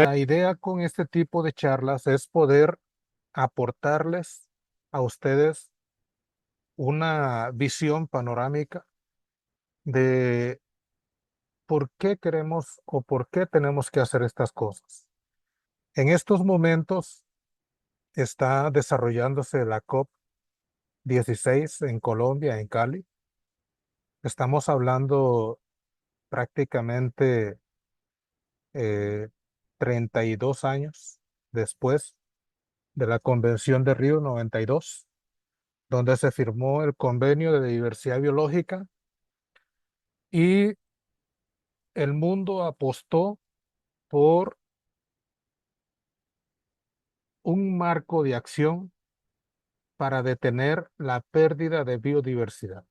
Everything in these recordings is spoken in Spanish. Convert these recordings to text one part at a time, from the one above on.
La idea con este tipo de charlas es poder aportarles a ustedes una visión panorámica de por qué queremos o por qué tenemos que hacer estas cosas. En estos momentos está desarrollándose la COP 16 en Colombia, en Cali. Estamos hablando prácticamente eh, 32 años después de la Convención de Río 92, donde se firmó el Convenio de Diversidad Biológica y el mundo apostó por un marco de acción para detener la pérdida de biodiversidad.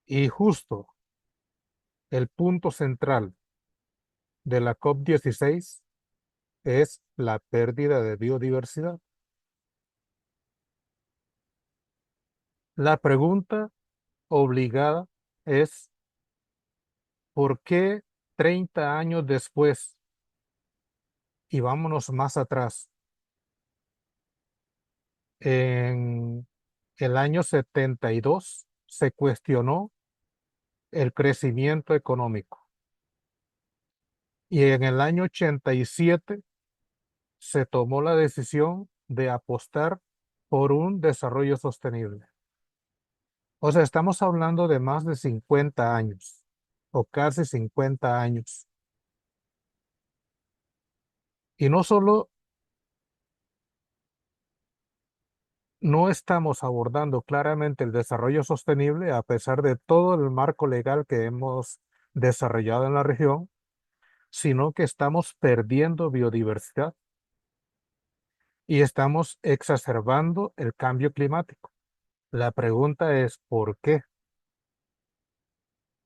Y justo el punto central de la COP 16 es la pérdida de biodiversidad. La pregunta obligada es, ¿por qué 30 años después, y vámonos más atrás, en el año 72 se cuestionó el crecimiento económico y en el año 87 se tomó la decisión de apostar por un desarrollo sostenible? O sea, estamos hablando de más de 50 años o casi 50 años. Y no solo no estamos abordando claramente el desarrollo sostenible a pesar de todo el marco legal que hemos desarrollado en la región, sino que estamos perdiendo biodiversidad y estamos exacerbando el cambio climático. La pregunta es, ¿por qué?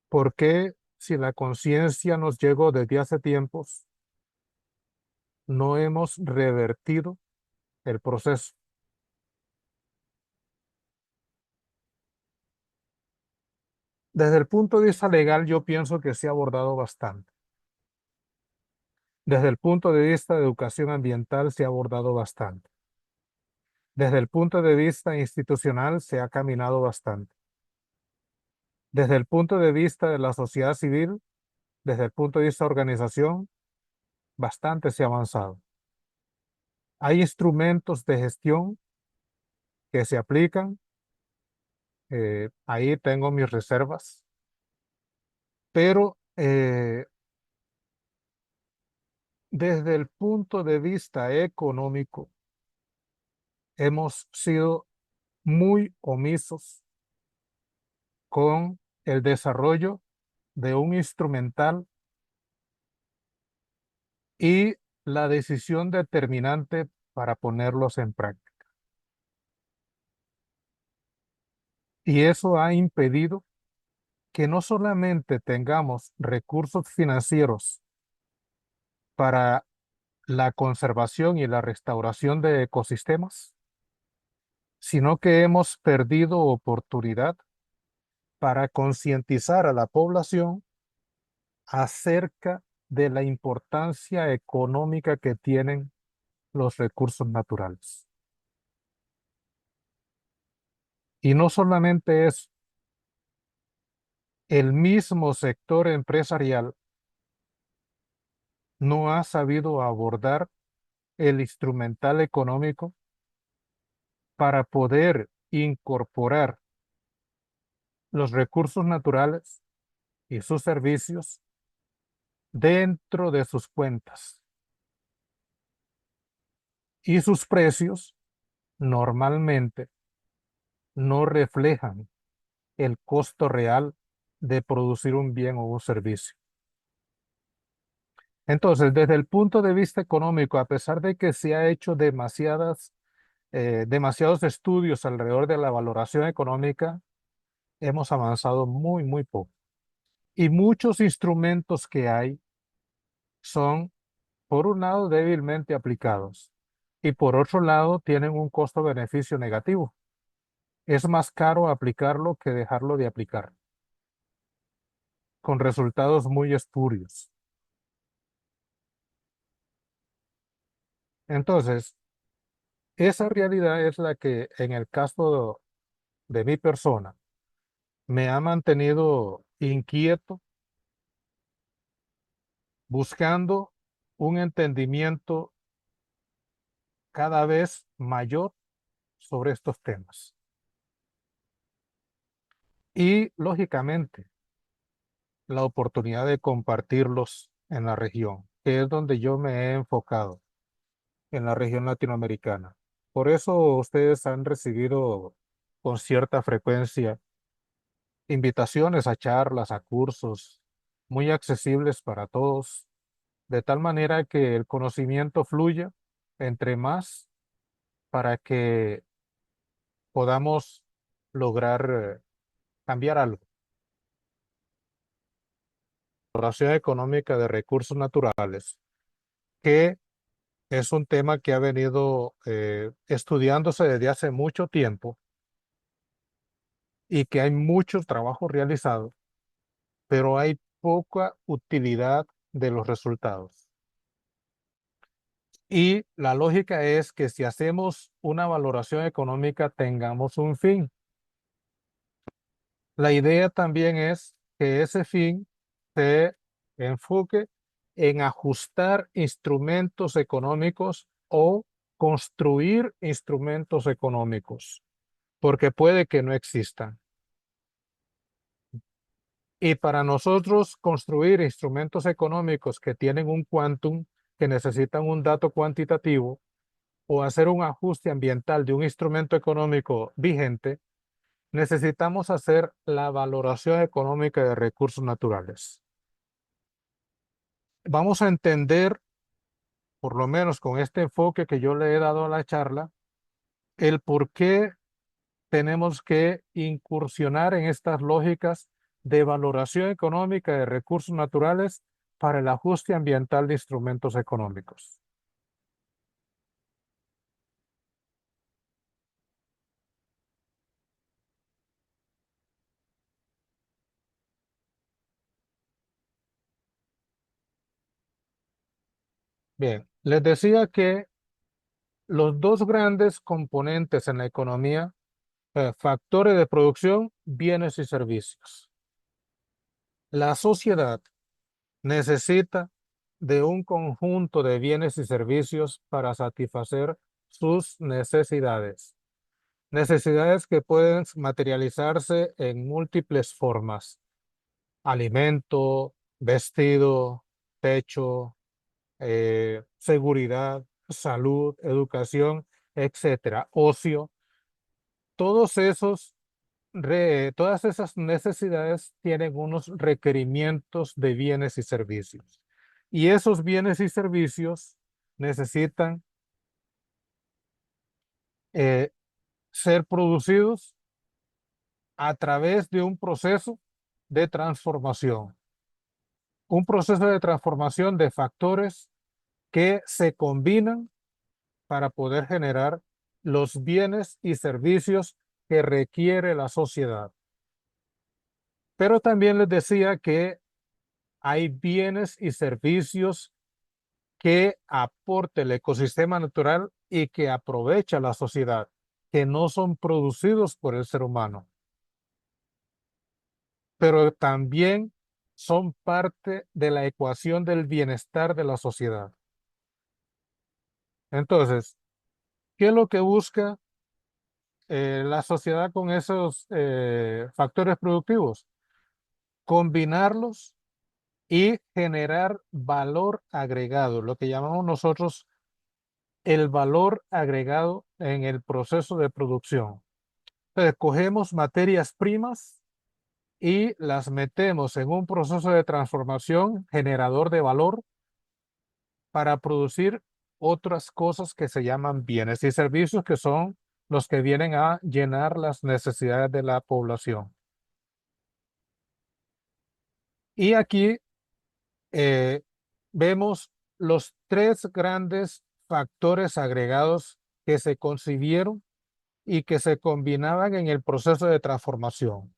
¿Por qué, si la conciencia nos llegó desde hace tiempos, no hemos revertido el proceso? Desde el punto de vista legal, yo pienso que se ha abordado bastante. Desde el punto de vista de educación ambiental, se ha abordado bastante. Desde el punto de vista institucional, se ha caminado bastante. Desde el punto de vista de la sociedad civil, desde el punto de vista de organización, bastante se ha avanzado. Hay instrumentos de gestión que se aplican, ahí tengo mis reservas, pero desde el punto de vista económico, hemos sido muy omisos con el desarrollo de un instrumental y la decisión determinante para ponerlos en práctica. Y eso ha impedido que no solamente tengamos recursos financieros para la conservación y la restauración de ecosistemas, sino que hemos perdido oportunidad para concientizar a la población acerca de la importancia económica que tienen los recursos naturales. Y no solamente eso, el mismo sector empresarial no ha sabido abordar el instrumental económico para poder incorporar los recursos naturales y sus servicios dentro de sus cuentas. Y sus precios normalmente no reflejan el costo real de producir un bien o un servicio. Entonces, desde el punto de vista económico, a pesar de que se ha hecho demasiados estudios alrededor de la valoración económica, hemos avanzado muy, muy poco. Y muchos instrumentos que hay son, por un lado, débilmente aplicados y por otro lado, tienen un costo-beneficio negativo. Es más caro aplicarlo que dejarlo de aplicar. con resultados muy espurios. Entonces, esa realidad es la que en el caso de mi persona me ha mantenido inquieto, buscando un entendimiento cada vez mayor sobre estos temas. Y lógicamente, la oportunidad de compartirlos en la región, que es donde yo me he enfocado, en la región latinoamericana. Por eso ustedes han recibido con cierta frecuencia invitaciones a charlas, a cursos, muy accesibles para todos, de tal manera que el conocimiento fluya entre más para que podamos lograr cambiar algo. Exploración económica de recursos naturales, que es un tema que ha venido estudiándose desde hace mucho tiempo y que hay mucho trabajo realizado, pero hay poca utilidad de los resultados. Y la lógica es que si hacemos una valoración económica tengamos un fin. La idea también es que ese fin se enfoque en ajustar instrumentos económicos o construir instrumentos económicos, porque puede que no existan. Y para nosotros construir instrumentos económicos que tienen un quantum, que necesitan un dato cuantitativo, o hacer un ajuste ambiental de un instrumento económico vigente, necesitamos hacer la valoración económica de recursos naturales. Vamos a entender, por lo menos con este enfoque que yo le he dado a la charla, el por qué tenemos que incursionar en estas lógicas de valoración económica de recursos naturales para el ajuste ambiental de instrumentos económicos. Bien, les decía que los dos grandes componentes en la economía, factores de producción, bienes y servicios. La sociedad necesita de un conjunto de bienes y servicios para satisfacer sus necesidades. Necesidades que pueden materializarse en múltiples formas: alimento, vestido, techo, seguridad, salud, educación, etcétera, ocio. Todos esos todas esas necesidades tienen unos requerimientos de bienes y servicios. Y esos bienes y servicios necesitan eh, ser producidos a través de un proceso de transformación. Un proceso de transformación de factores que se combinan para poder generar los bienes y servicios que requiere la sociedad. Pero también les decía que hay bienes y servicios que aporte el ecosistema natural y que aprovecha la sociedad, que no son producidos por el ser humano, pero también son parte de la ecuación del bienestar de la sociedad. Entonces, ¿qué es lo que busca la sociedad con esos factores productivos? Combinarlos y generar valor agregado, lo que llamamos nosotros el valor agregado en el proceso de producción. Entonces, cogemos materias primas y las metemos en un proceso de transformación generador de valor para producir otras cosas que se llaman bienes y servicios, que son los que vienen a llenar las necesidades de la población. Y aquí eh, vemos los tres grandes factores agregados que se concibieron y que se combinaban en el proceso de transformación: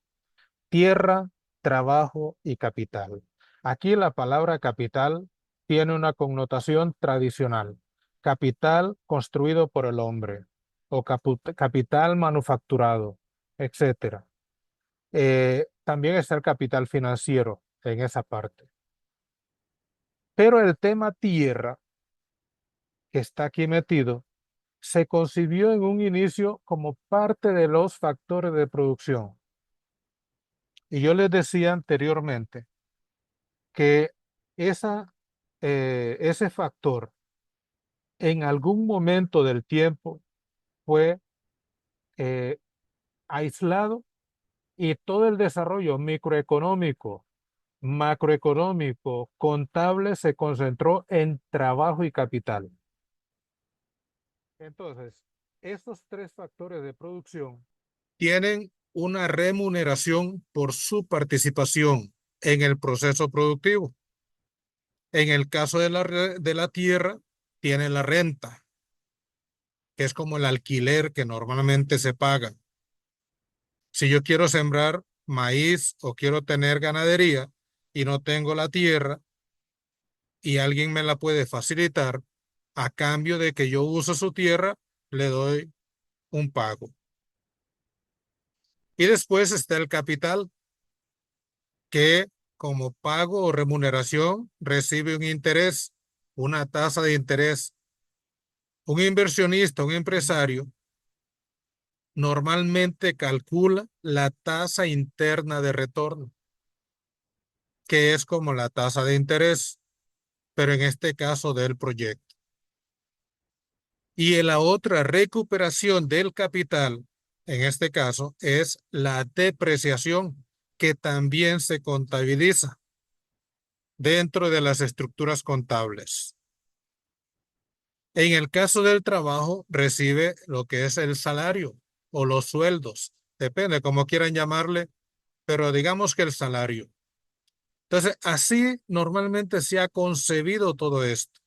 tierra, trabajo y capital. Aquí la palabra capital tiene una connotación tradicional. Capital construido por el hombre o capital manufacturado, etcétera. También está el capital financiero en esa parte. Pero el tema tierra, que está aquí metido, se concibió en un inicio como parte de los factores de producción. Y yo les decía anteriormente que ese factor en algún momento del tiempo fue eh, aislado y todo el desarrollo microeconómico, macroeconómico, contable se concentró en trabajo y capital. Entonces, estos tres factores de producción tienen una remuneración por su participación en el proceso productivo. En el caso de la tierra, tiene la renta, que es como el alquiler que normalmente se paga. Si yo quiero sembrar maíz o quiero tener ganadería y no tengo la tierra y alguien me la puede facilitar, a cambio de que yo use su tierra, le doy un pago. Y después está el capital, que como pago o remuneración recibe un interés, una tasa de interés. Un inversionista, un empresario, normalmente calcula la tasa interna de retorno, que es como la tasa de interés, pero en este caso del proyecto. Y en la otra recuperación del capital, en este caso, es la depreciación, que también se contabiliza dentro de las estructuras contables. En el caso del trabajo, recibe lo que es el salario o los sueldos, depende como quieran llamarle, pero digamos que el salario. Entonces, así normalmente se ha concebido todo esto.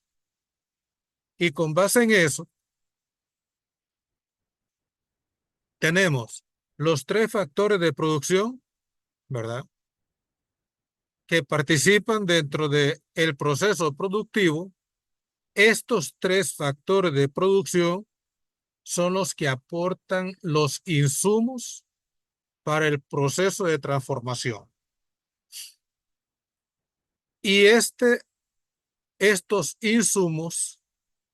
Y con base en eso, tenemos los tres factores de producción, ¿verdad? Que participan dentro del proceso productivo. Estos tres factores de producción son los que aportan los insumos para el proceso de transformación. Y estos insumos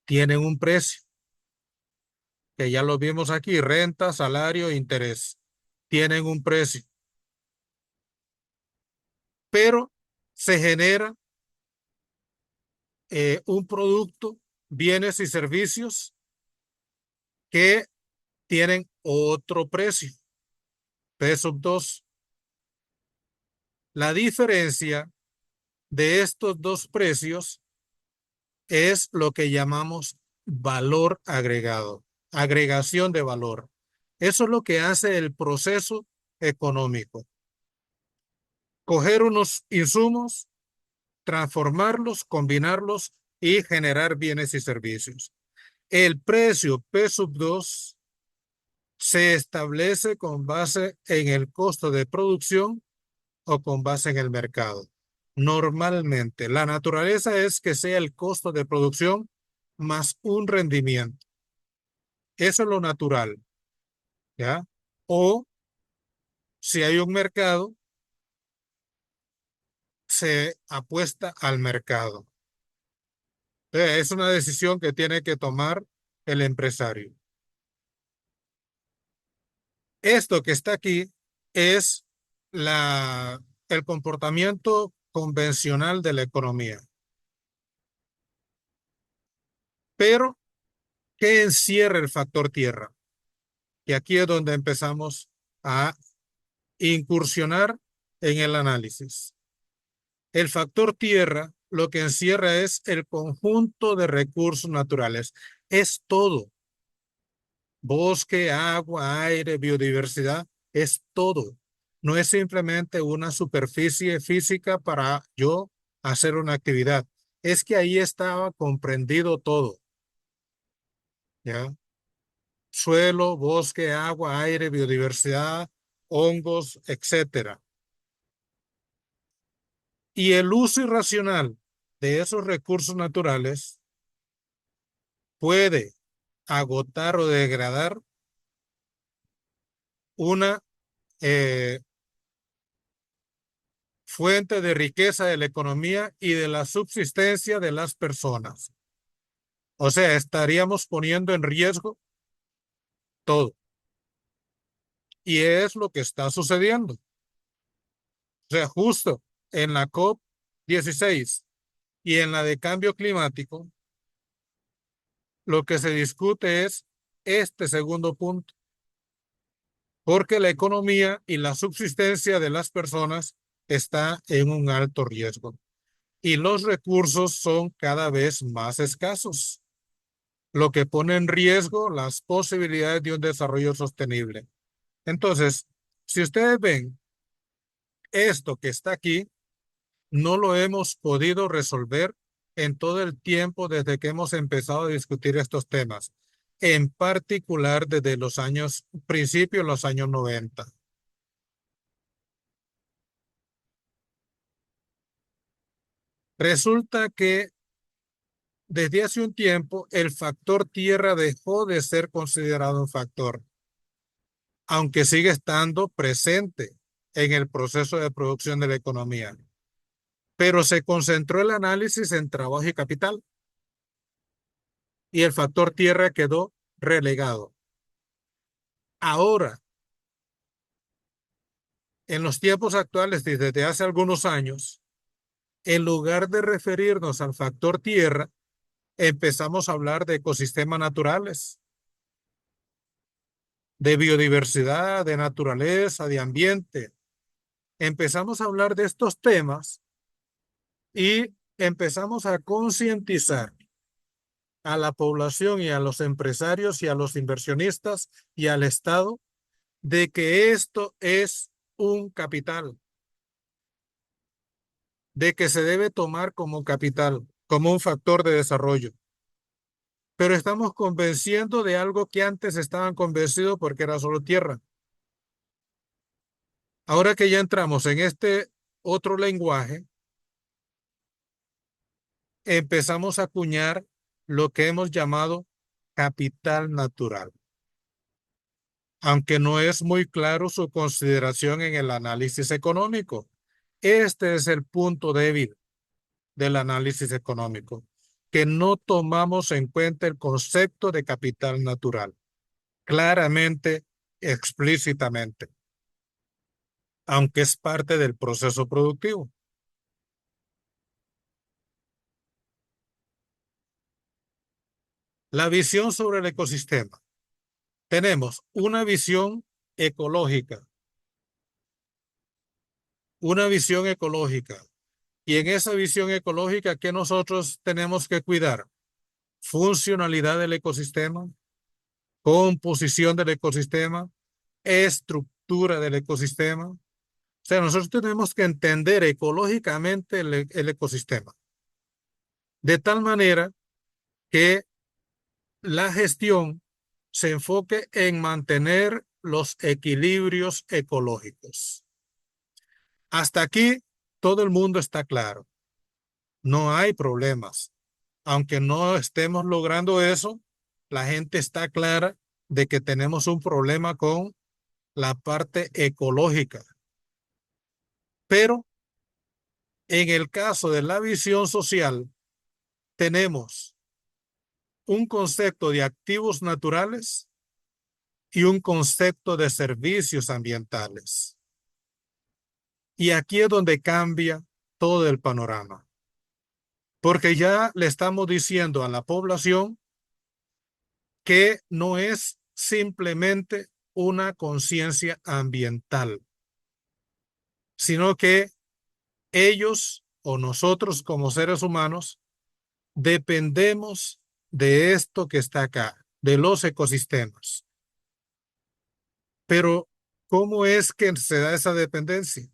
tienen un precio, que ya lo vimos aquí: renta, salario, interés. Tienen un precio, pero se genera un producto, bienes y servicios que tienen otro precio, P sub 2. La diferencia de estos dos precios es lo que llamamos valor agregado, agregación de valor. Eso es lo que hace el proceso económico: coger unos insumos, transformarlos, combinarlos y generar bienes y servicios. El precio P sub 2 se establece con base en el costo de producción o con base en el mercado. Normalmente, la naturaleza es que sea el costo de producción más un rendimiento. Eso es lo natural, ¿ya? O si hay un mercado, se apuesta al mercado. Es una decisión que tiene que tomar el empresario. Esto que está aquí es el comportamiento convencional de la economía. Pero, ¿qué encierra el factor tierra? Y aquí es donde empezamos a incursionar en el análisis. El factor tierra lo que encierra es el conjunto de recursos naturales. Es todo: bosque, agua, aire, biodiversidad, es todo. No es simplemente una superficie física para yo hacer una actividad. Es que ahí estaba comprendido todo, ¿ya? Suelo, bosque, agua, aire, biodiversidad, hongos, etcétera. Y el uso irracional de esos recursos naturales puede agotar o degradar una eh, fuente de riqueza de la economía y de la subsistencia de las personas. O sea, estaríamos poniendo en riesgo todo. Y es lo que está sucediendo. O sea, justo en la COP 16 y en la de cambio climático, lo que se discute es este segundo punto, porque la economía y la subsistencia de las personas está en un alto riesgo y los recursos son cada vez más escasos, lo que pone en riesgo las posibilidades de un desarrollo sostenible. Entonces, si ustedes ven esto que está aquí, no lo hemos podido resolver en todo el tiempo desde que hemos empezado a discutir estos temas, en particular desde los años, principios de los años 90. Resulta que desde hace un tiempo el factor tierra dejó de ser considerado un factor, aunque sigue estando presente en el proceso de producción de la economía. Pero se concentró el análisis en trabajo y capital y el factor tierra quedó relegado. Ahora, en los tiempos actuales, desde hace algunos años, en lugar de referirnos al factor tierra, empezamos a hablar de ecosistemas naturales, de biodiversidad, de naturaleza, de ambiente. Empezamos a hablar de estos temas y empezamos a concientizar a la población y a los empresarios y a los inversionistas y al Estado de que esto es un capital, de que se debe tomar como capital, como un factor de desarrollo. Pero estamos convenciendo de algo que antes estaban convencidos porque era solo tierra. Ahora que ya entramos en este otro lenguaje, empezamos a acuñar lo que hemos llamado capital natural, aunque no es muy claro su consideración en el análisis económico. Este es el punto débil del análisis económico, que no tomamos en cuenta el concepto de capital natural, claramente, explícitamente, aunque es parte del proceso productivo. La visión sobre el ecosistema. Tenemos una visión ecológica, y en esa visión ecológica, ¿qué nosotros tenemos que cuidar? Funcionalidad del ecosistema, composición del ecosistema, estructura del ecosistema. O sea, nosotros tenemos que entender ecológicamente el ecosistema, de tal manera que la gestión se enfoque en mantener los equilibrios ecológicos. Hasta aquí todo el mundo está claro. No hay problemas. Aunque no estemos logrando eso, la gente está clara de que tenemos un problema con la parte ecológica. Pero en el caso de la visión social, tenemos un concepto de activos naturales y un concepto de servicios ambientales. Y aquí es donde cambia todo el panorama, porque ya le estamos diciendo a la población que no es simplemente una conciencia ambiental, sino que ellos o nosotros como seres humanos dependemos de esto que está acá, de los ecosistemas. Pero, ¿cómo es que se da esa dependencia?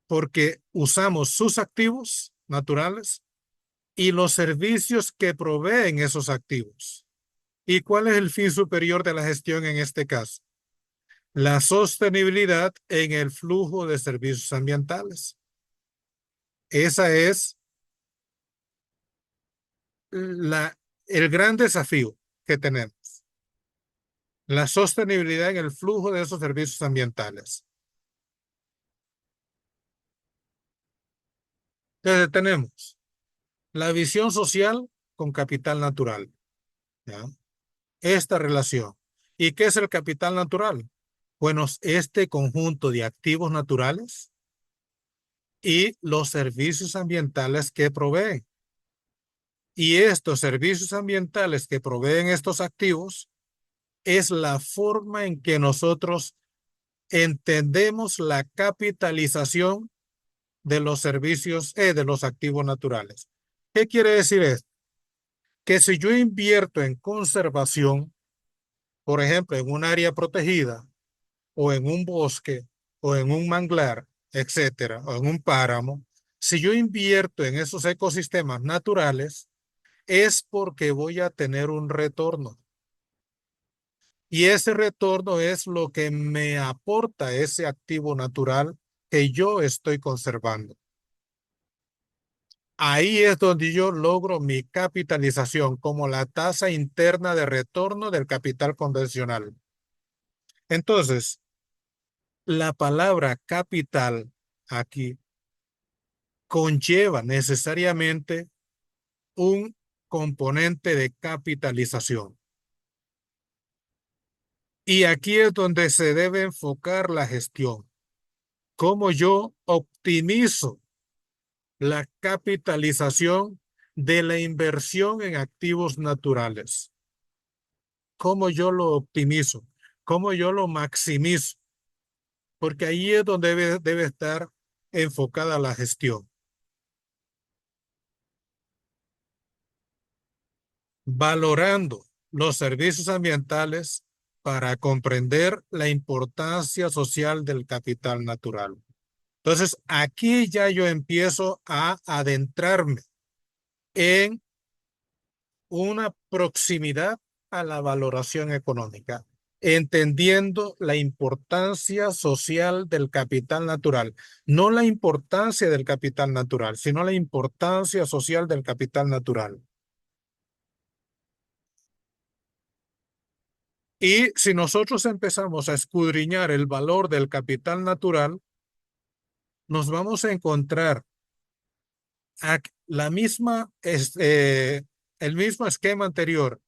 Porque usamos sus activos naturales y los servicios que proveen esos activos. ¿Y cuál es el fin superior de la gestión en este caso? La sostenibilidad en el flujo de servicios ambientales. Esa es la, el gran desafío que tenemos. La sostenibilidad en el flujo de esos servicios ambientales. Entonces tenemos la visión social con capital natural. ¿Ya? Esta relación. ¿Y qué es el capital natural? Bueno, este conjunto de activos naturales y los servicios ambientales que proveen. Y estos servicios ambientales que proveen estos activos es la forma en que nosotros entendemos la capitalización de los servicios, de los activos naturales. ¿Qué quiere decir esto? Que si yo invierto en conservación, por ejemplo, en un área protegida, o en un bosque, o en un manglar, etcétera, o en un páramo, si yo invierto en esos ecosistemas naturales, es porque voy a tener un retorno. Y ese retorno es lo que me aporta ese activo natural que yo estoy conservando. Ahí es donde yo logro mi capitalización como la tasa interna de retorno del capital convencional. Entonces, la palabra capital aquí conlleva necesariamente un componente de capitalización. Y aquí es donde se debe enfocar la gestión. Cómo yo optimizo la capitalización de la inversión en activos naturales. Cómo yo lo optimizo, cómo yo lo maximizo, porque ahí es donde debe estar enfocada la gestión. Valorando los servicios ambientales para comprender la importancia social del capital natural. Entonces, aquí ya yo empiezo a adentrarme en una proximidad a la valoración económica, entendiendo la importancia social del capital natural, no la importancia del capital natural, sino la importancia social del capital natural. Y si nosotros empezamos a escudriñar el valor del capital natural, nos vamos a encontrar la misma, el mismo esquema anterior,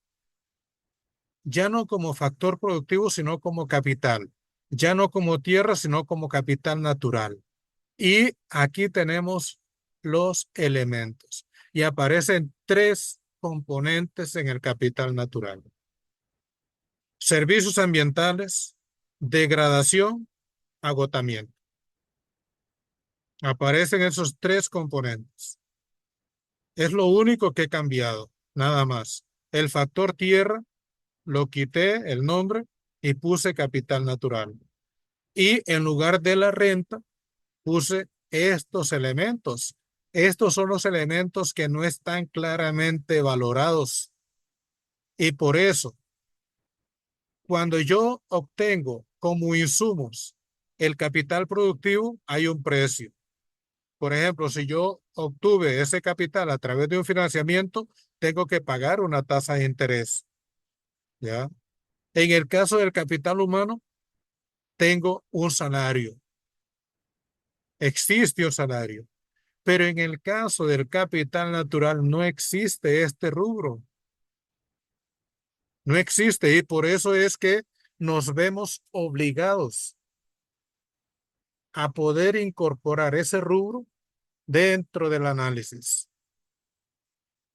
ya no como factor productivo, sino como capital, ya no como tierra, sino como capital natural. Y aquí tenemos los elementos y aparecen tres componentes en el capital natural: servicios ambientales, degradación, agotamiento. Aparecen esos tres componentes. Es lo único que he cambiado, nada más. El factor tierra lo quité el nombre y puse capital natural. Y en lugar de la renta puse estos elementos. Estos son los elementos que no están claramente valorados. Y por eso, cuando yo obtengo como insumos el capital productivo, hay un precio. Por ejemplo, si yo obtuve ese capital a través de un financiamiento, tengo que pagar una tasa de interés, ¿ya? En el caso del capital humano, tengo un salario, existe un salario, pero en el caso del capital natural no existe este rubro, no existe y por eso es que nos vemos obligados a poder incorporar ese rubro dentro del análisis.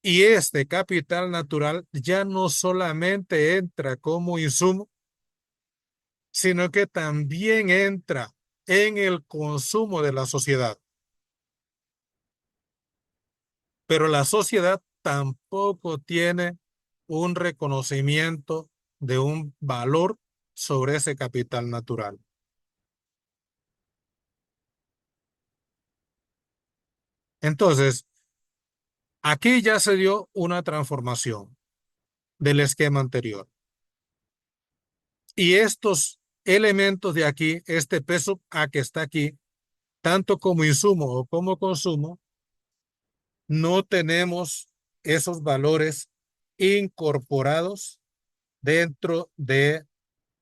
Y este capital natural ya no solamente entra como insumo, sino que también entra en el consumo de la sociedad. Pero la sociedad tampoco tiene un reconocimiento de un valor sobre ese capital natural. Entonces, aquí ya se dio una transformación del esquema anterior. Y estos elementos de aquí, este peso A que está aquí, tanto como insumo o como consumo, no tenemos esos valores incorporados dentro de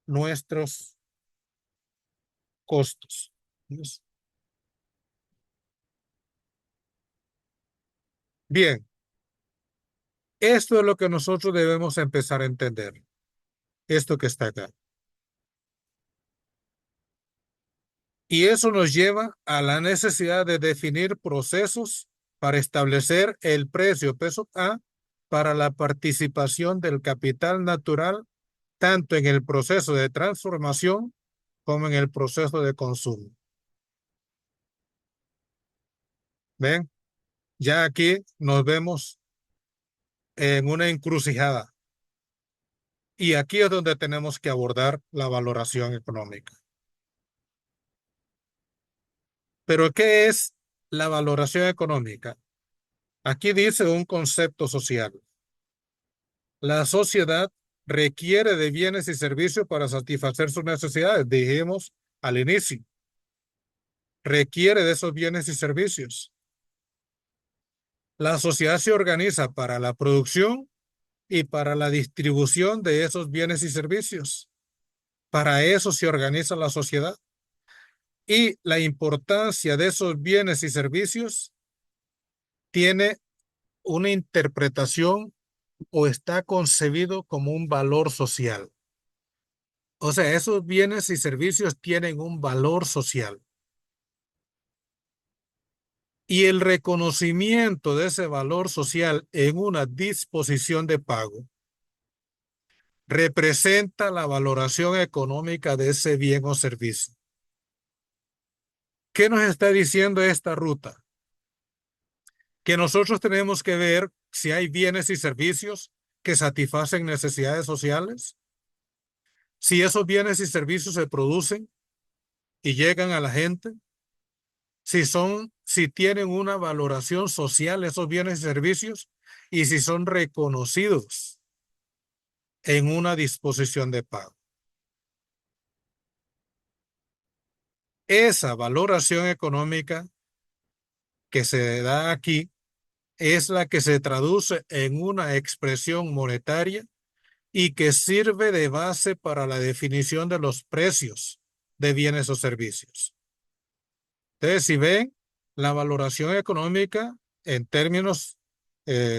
nuestros costos. Bien, esto es lo que nosotros debemos empezar a entender, esto que está acá. Y eso nos lleva a la necesidad de definir procesos para establecer el precio peso A para la participación del capital natural, tanto en el proceso de transformación como en el proceso de consumo. ¿Ven? Ya aquí nos vemos en una encrucijada. Y aquí es donde tenemos que abordar la valoración económica. Pero ¿qué es la valoración económica? Aquí dice un concepto social. La sociedad requiere de bienes y servicios para satisfacer sus necesidades. Dijimos al inicio, requiere de esos bienes y servicios. La sociedad se organiza para la producción y para la distribución de esos bienes y servicios. Para eso se organiza la sociedad. Y la importancia de esos bienes y servicios tiene una interpretación o está concebido como un valor social. O sea, esos bienes y servicios tienen un valor social. Y el reconocimiento de ese valor social en una disposición de pago representa la valoración económica de ese bien o servicio. ¿Qué nos está diciendo esta ruta? Que nosotros tenemos que ver si hay bienes y servicios que satisfacen necesidades sociales, si esos bienes y servicios se producen y llegan a la gente, si tienen una valoración social esos bienes y servicios y si son reconocidos en una disposición de pago. Esa valoración económica que se da aquí es la que se traduce en una expresión monetaria y que sirve de base para la definición de los precios de bienes o servicios. Entonces, si ven, la valoración económica en términos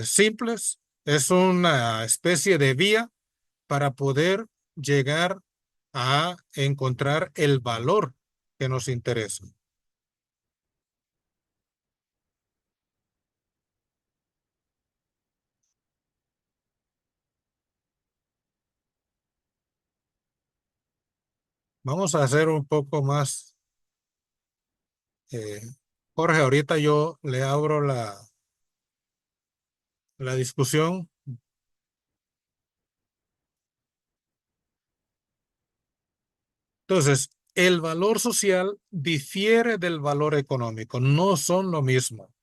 simples es una especie de vía para poder llegar a encontrar el valor que nos interesa. Vamos a hacer un poco más. eh, Jorge, ahorita yo le abro la discusión. Entonces, el valor social difiere del valor económico, no son lo mismo.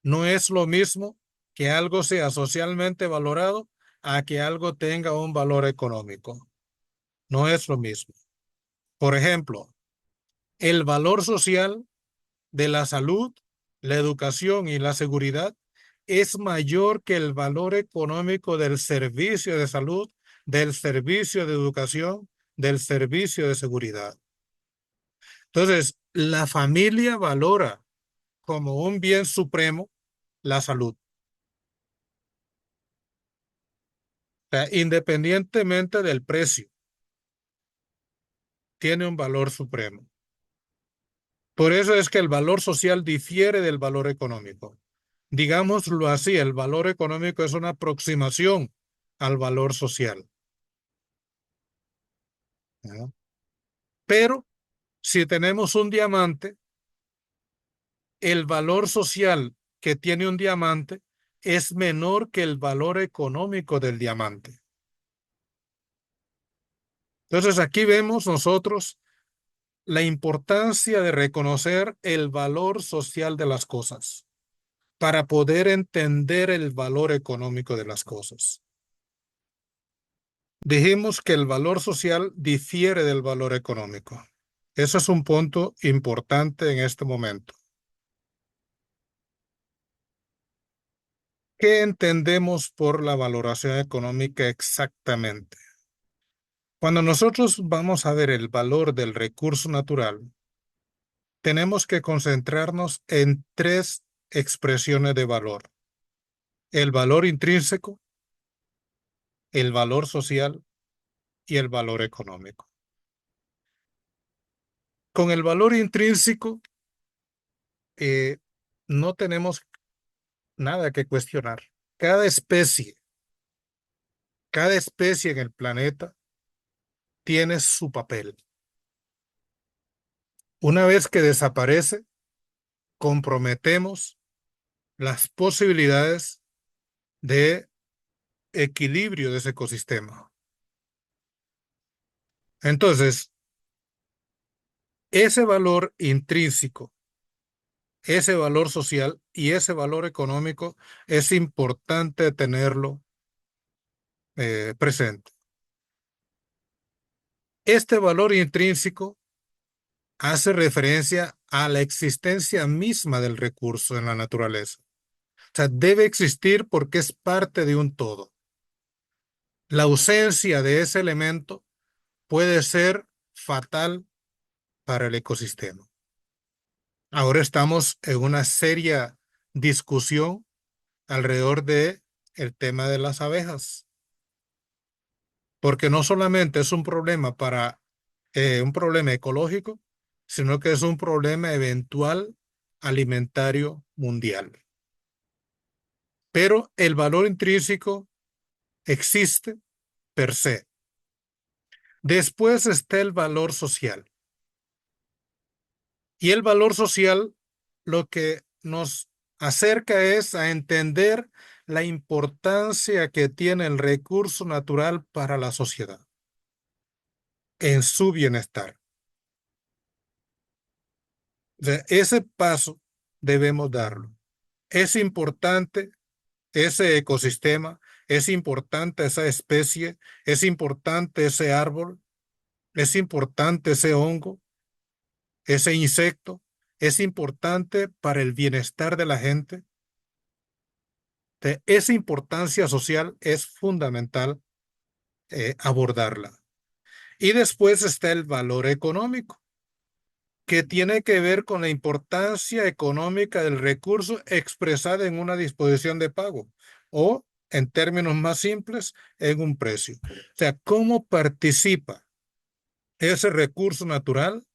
No es lo mismo que algo sea socialmente valorado a que algo tenga un valor económico. No es lo mismo. Por ejemplo, el valor social de la salud, la educación y la seguridad es mayor que el valor económico del servicio de salud, del servicio de educación, del servicio de seguridad. Entonces, la familia valora como un bien supremo la salud. O sea, independientemente del precio, tiene un valor supremo. Por eso es que el valor social difiere del valor económico. Digámoslo así, el valor económico es una aproximación al valor social. ¿No? Pero si tenemos un diamante, el valor social que tiene un diamante es menor que el valor económico del diamante. Entonces aquí vemos nosotros la importancia de reconocer el valor social de las cosas para poder entender el valor económico de las cosas. Dijimos que el valor social difiere del valor económico. Eso es un punto importante en este momento. ¿Qué entendemos por la valoración económica exactamente? Cuando nosotros vamos a ver el valor del recurso natural, tenemos que concentrarnos en tres expresiones de valor: el valor intrínseco, el valor social y el valor económico. Con el valor intrínseco eh, no tenemos nada que cuestionar. Cada especie, cada especie en el planeta tiene su papel. Una vez que desaparece, comprometemos las posibilidades de equilibrio de ese ecosistema. Entonces, ese valor intrínseco, ese valor social y ese valor económico es importante tenerlo presente. Este valor intrínseco hace referencia a la existencia misma del recurso en la naturaleza. O sea, debe existir porque es parte de un todo. La ausencia de ese elemento puede ser fatal para el ecosistema. Ahora estamos en una seria discusión alrededor de el tema de las abejas, porque no solamente es un problema para un problema ecológico, sino que es un problema eventual alimentario mundial. Pero el valor intrínseco existe per se. Después está el valor social. Y el valor social lo que nos acerca es a entender la importancia que tiene el recurso natural para la sociedad, en su bienestar. O sea, ese paso debemos darlo. Es importante ese ecosistema, es importante esa especie, es importante ese árbol, es importante ese hongo, ese insecto, es importante para el bienestar de la gente. Esa importancia social es fundamental abordarla. Y después está el valor económico, que tiene que ver con la importancia económica del recurso expresada en una disposición de pago o, en términos más simples, en un precio. O sea, cómo participa ese recurso natural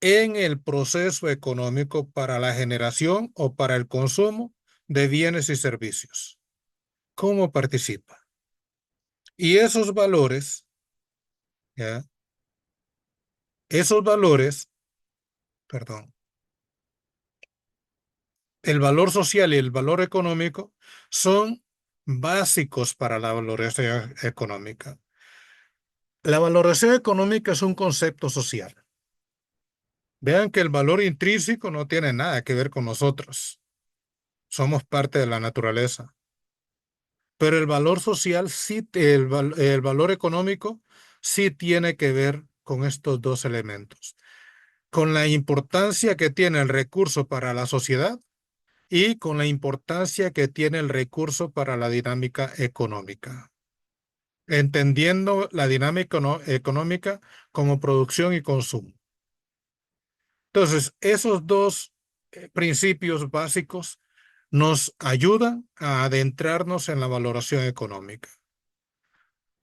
en el proceso económico para la generación o para el consumo de bienes y servicios. ¿Cómo participa? Y esos valores, ¿ya? Esos valores, perdón, el valor social y el valor económico son básicos para la valoración económica. La valoración económica es un concepto social. Vean que el valor intrínseco no tiene nada que ver con nosotros. Somos parte de la naturaleza. Pero el valor social sí, el valor económico sí tiene que ver con estos dos elementos, con la importancia que tiene el recurso para la sociedad y con la importancia que tiene el recurso para la dinámica económica, entendiendo la dinámica económica como producción y consumo. Entonces, esos dos principios básicos nos ayudan a adentrarnos en la valoración económica.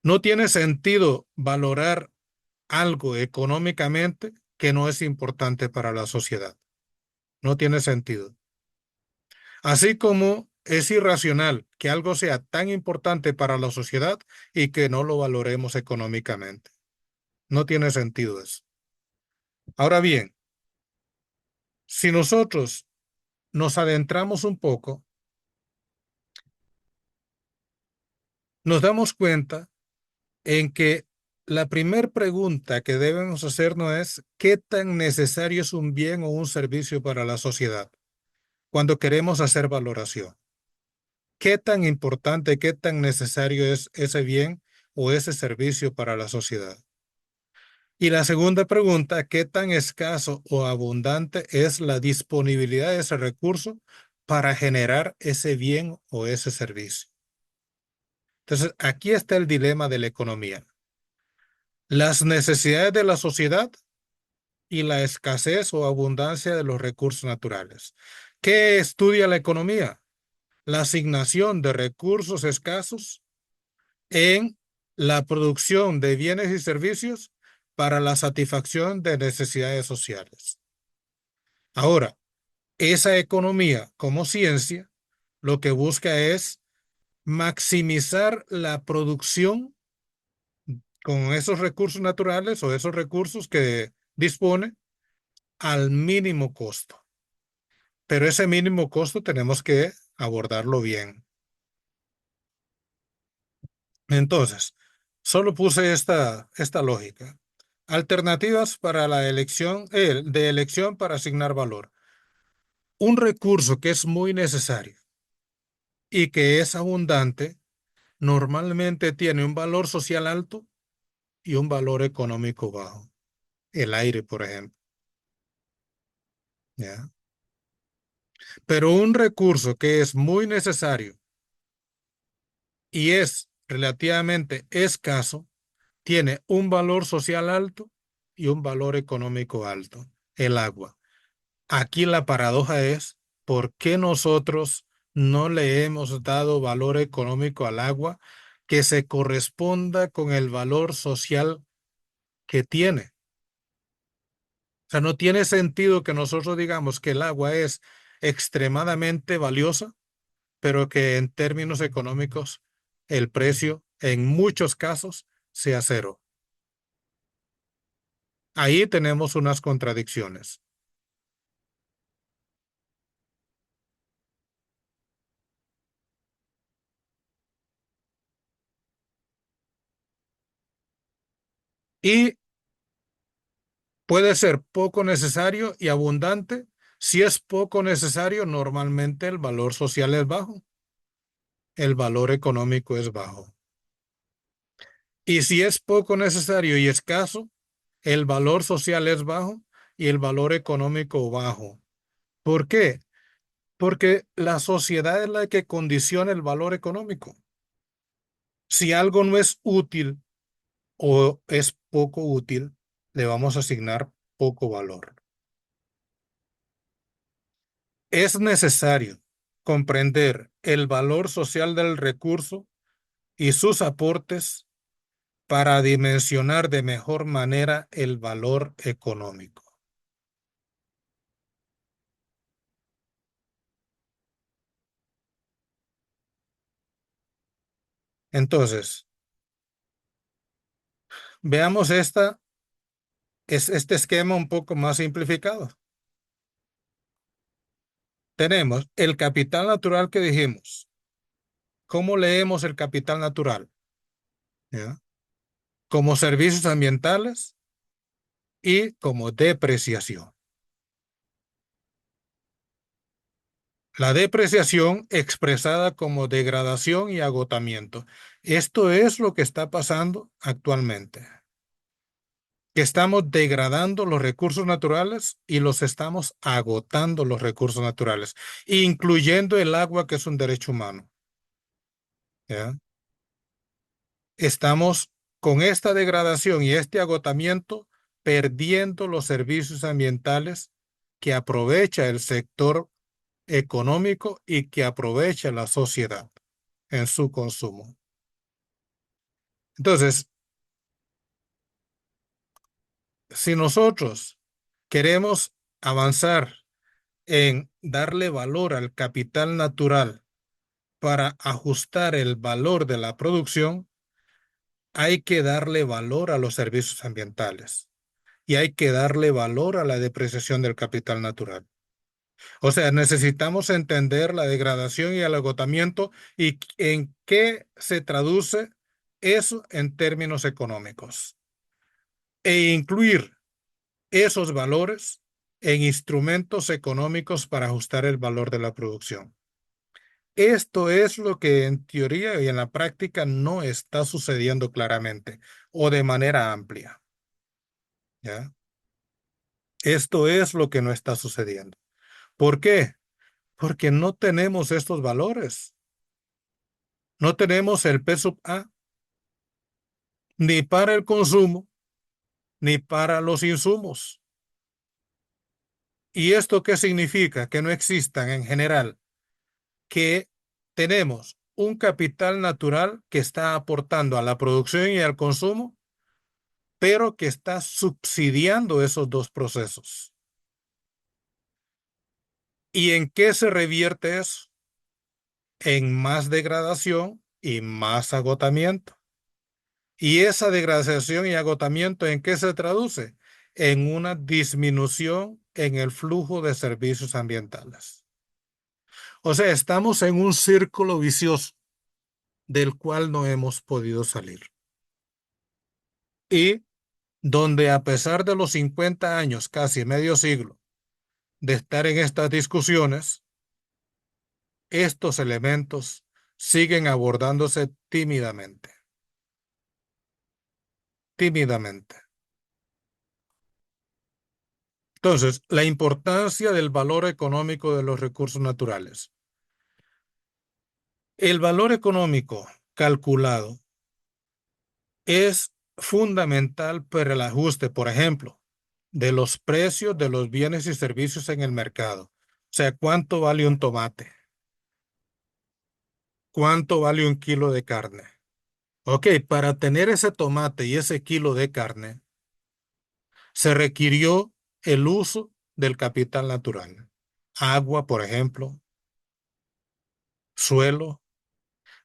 No tiene sentido valorar algo económicamente que no es importante para la sociedad. No tiene sentido. Así como es irracional que algo sea tan importante para la sociedad y que no lo valoremos económicamente. No tiene sentido eso. Ahora bien, si nosotros nos adentramos un poco, nos damos cuenta en que la primera pregunta que debemos hacernos es ¿qué tan necesario es un bien o un servicio para la sociedad cuando queremos hacer valoración? ¿Qué tan importante, qué tan necesario es ese bien o ese servicio para la sociedad. Y la segunda pregunta, ¿qué tan escaso o abundante es la disponibilidad de ese recurso para generar ese bien o ese servicio? Entonces, aquí está el dilema de la economía. Las necesidades de la sociedad y la escasez o abundancia de los recursos naturales. ¿Qué estudia la economía? La asignación de recursos escasos en la producción de bienes y servicios para la satisfacción de necesidades sociales. Ahora, esa economía como ciencia lo que busca es maximizar la producción con esos recursos naturales o esos recursos que dispone al mínimo costo. Pero ese mínimo costo tenemos que abordarlo bien. Entonces, solo puse esta lógica. Alternativas para la elección, de elección para asignar valor. Un recurso que es muy necesario y que es abundante, normalmente tiene un valor social alto y un valor económico bajo. El aire, por ejemplo. ¿Ya? Pero un recurso que es muy necesario y es relativamente escaso, tiene un valor social alto y un valor económico alto, el agua. Aquí la paradoja es, ¿por qué nosotros no le hemos dado valor económico al agua que se corresponda con el valor social que tiene? O sea, no tiene sentido que nosotros digamos que el agua es extremadamente valiosa, pero que en términos económicos el precio en muchos casos sea cero. Ahí tenemos unas contradicciones. Y puede ser poco necesario y abundante. Si es poco necesario, normalmente el valor social es bajo, el valor económico es bajo. Y si es poco necesario y escaso, el valor social es bajo y el valor económico bajo. ¿Por qué? Porque la sociedad es la que condiciona el valor económico. Si algo no es útil o es poco útil, le vamos a asignar poco valor. Es necesario comprender el valor social del recurso y sus aportes para dimensionar de mejor manera el valor económico. Entonces, veamos este esquema un poco más simplificado. Tenemos el capital natural que dijimos. ¿Cómo leemos el capital natural? ¿Ya? Como servicios ambientales y como depreciación. La depreciación expresada como degradación y agotamiento. Esto es lo que está pasando actualmente, que estamos degradando los recursos naturales y los estamos agotando los recursos naturales, incluyendo el agua, que es un derecho humano. ¿Ya? Estamos con esta degradación y este agotamiento perdiendo los servicios ambientales que aprovecha el sector económico y que aprovecha la sociedad en su consumo. Entonces, si nosotros queremos avanzar en darle valor al capital natural para ajustar el valor de la producción, hay que darle valor a los servicios ambientales y hay que darle valor a la depreciación del capital natural. O sea, necesitamos entender la degradación y el agotamiento y en qué se traduce eso en términos económicos e incluir esos valores en instrumentos económicos para ajustar el valor de la producción. Esto es lo que en teoría y en la práctica no está sucediendo claramente o de manera amplia, ¿ya? Esto es lo que no está sucediendo. ¿Por qué? Porque no tenemos estos valores. No tenemos el P sub A ni para el consumo ni para los insumos. ¿Y esto qué significa? Que no existan en general, que tenemos un capital natural que está aportando a la producción y al consumo, pero que está subsidiando esos dos procesos. ¿Y en qué se revierte eso? En más degradación y más agotamiento. ¿Y esa degradación y agotamiento en qué se traduce? En una disminución en el flujo de servicios ambientales. O sea, estamos en un círculo vicioso del cual no hemos podido salir. Y donde a pesar de los 50 años, casi medio siglo, de estar en estas discusiones, estos elementos siguen abordándose tímidamente, tímidamente. Entonces, la importancia del valor económico de los recursos naturales. El valor económico calculado es fundamental para el ajuste, por ejemplo, de los precios de los bienes y servicios en el mercado. O sea, ¿cuánto vale un tomate? ¿Cuánto vale un kilo de carne? Ok, para tener ese tomate y ese kilo de carne, se requirió el uso del capital natural. Agua, por ejemplo, suelo,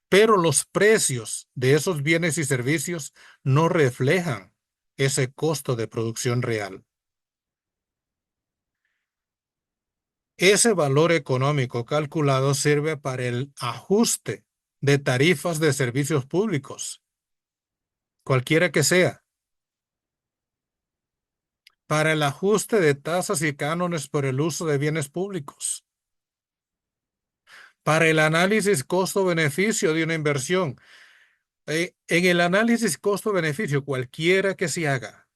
pero los precios de esos bienes y servicios no reflejan ese costo de producción real. Ese valor económico calculado sirve para el ajuste de tarifas de servicios públicos, cualquiera que sea, para el ajuste de tasas y cánones por el uso de bienes públicos, para el análisis costo-beneficio de una inversión. En el análisis costo-beneficio, cualquiera que se haga,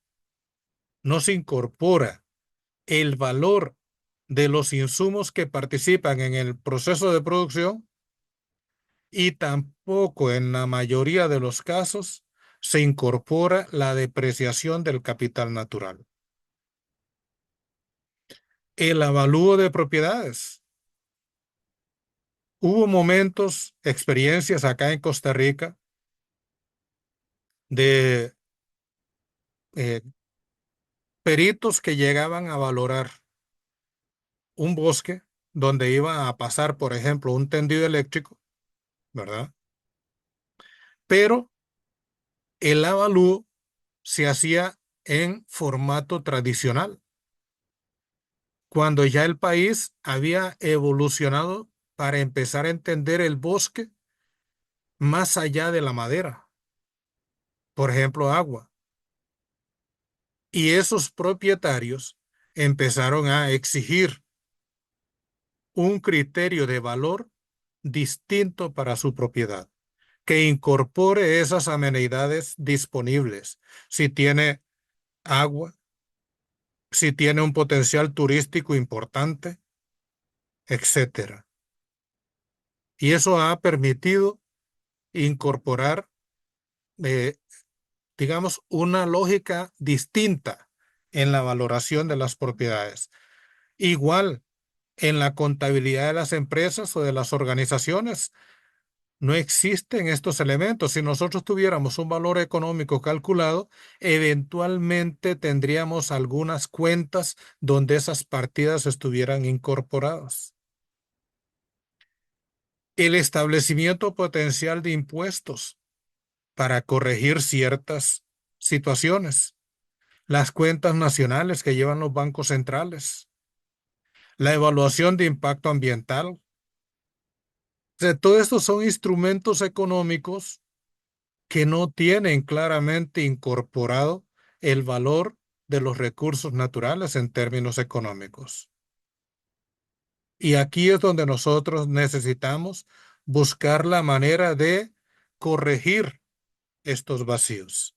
no se incorpora el valor de los insumos que participan en el proceso de producción y tampoco en la mayoría de los casos se incorpora la depreciación del capital natural. El avalúo de propiedades. Hubo momentos, experiencias acá en Costa Rica de eh, peritos que llegaban a valorar un bosque donde iba a pasar, por ejemplo, un tendido eléctrico, ¿verdad? Pero el avalúo se hacía en formato tradicional, cuando ya el país había evolucionado para empezar a entender el bosque más allá de la madera, por ejemplo, agua. Y esos propietarios empezaron a exigir un criterio de valor distinto para su propiedad, que incorpore esas amenidades disponibles, si tiene agua, si tiene un potencial turístico importante, etcétera. Y eso ha permitido incorporar, eh, digamos, una lógica distinta en la valoración de las propiedades. Igual en la contabilidad de las empresas o de las organizaciones, no existen estos elementos. Si nosotros tuviéramos un valor económico calculado, eventualmente tendríamos algunas cuentas donde esas partidas estuvieran incorporadas. El establecimiento potencial de impuestos para corregir ciertas situaciones. Las cuentas nacionales que llevan los bancos centrales. La evaluación de impacto ambiental. O sea, todo esto son instrumentos económicos que no tienen claramente incorporado el valor de los recursos naturales en términos económicos. Y aquí es donde nosotros necesitamos buscar la manera de corregir estos vacíos.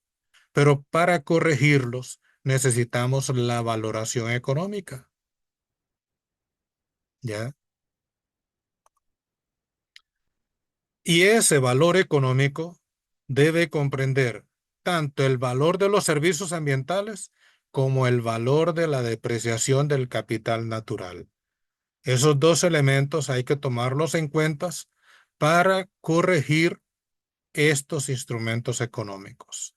Pero para corregirlos necesitamos la valoración económica, ¿ya? Y ese valor económico debe comprender tanto el valor de los servicios ambientales como el valor de la depreciación del capital natural. Esos dos elementos hay que tomarlos en cuenta para corregir estos instrumentos económicos.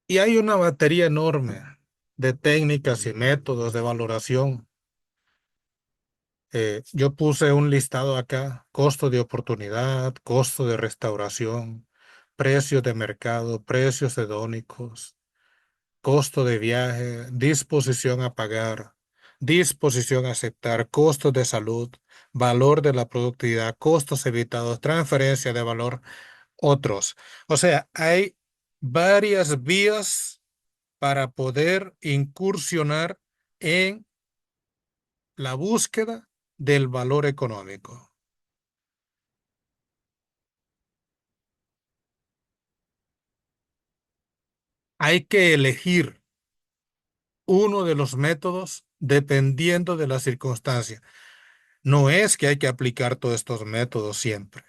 Y hay una batería enorme de técnicas y métodos de valoración. Yo puse un listado acá: costo de oportunidad, costo de restauración, precios de mercado, precios hedónicos, costo de viaje, disposición a pagar, disposición a aceptar, costos de salud, valor de la productividad, costos evitados, transferencia de valor, otros. O sea, hay varias vías para poder incursionar en la búsqueda del valor económico. Hay que elegir uno de los métodos dependiendo de la circunstancia. No es que hay que aplicar todos estos métodos siempre.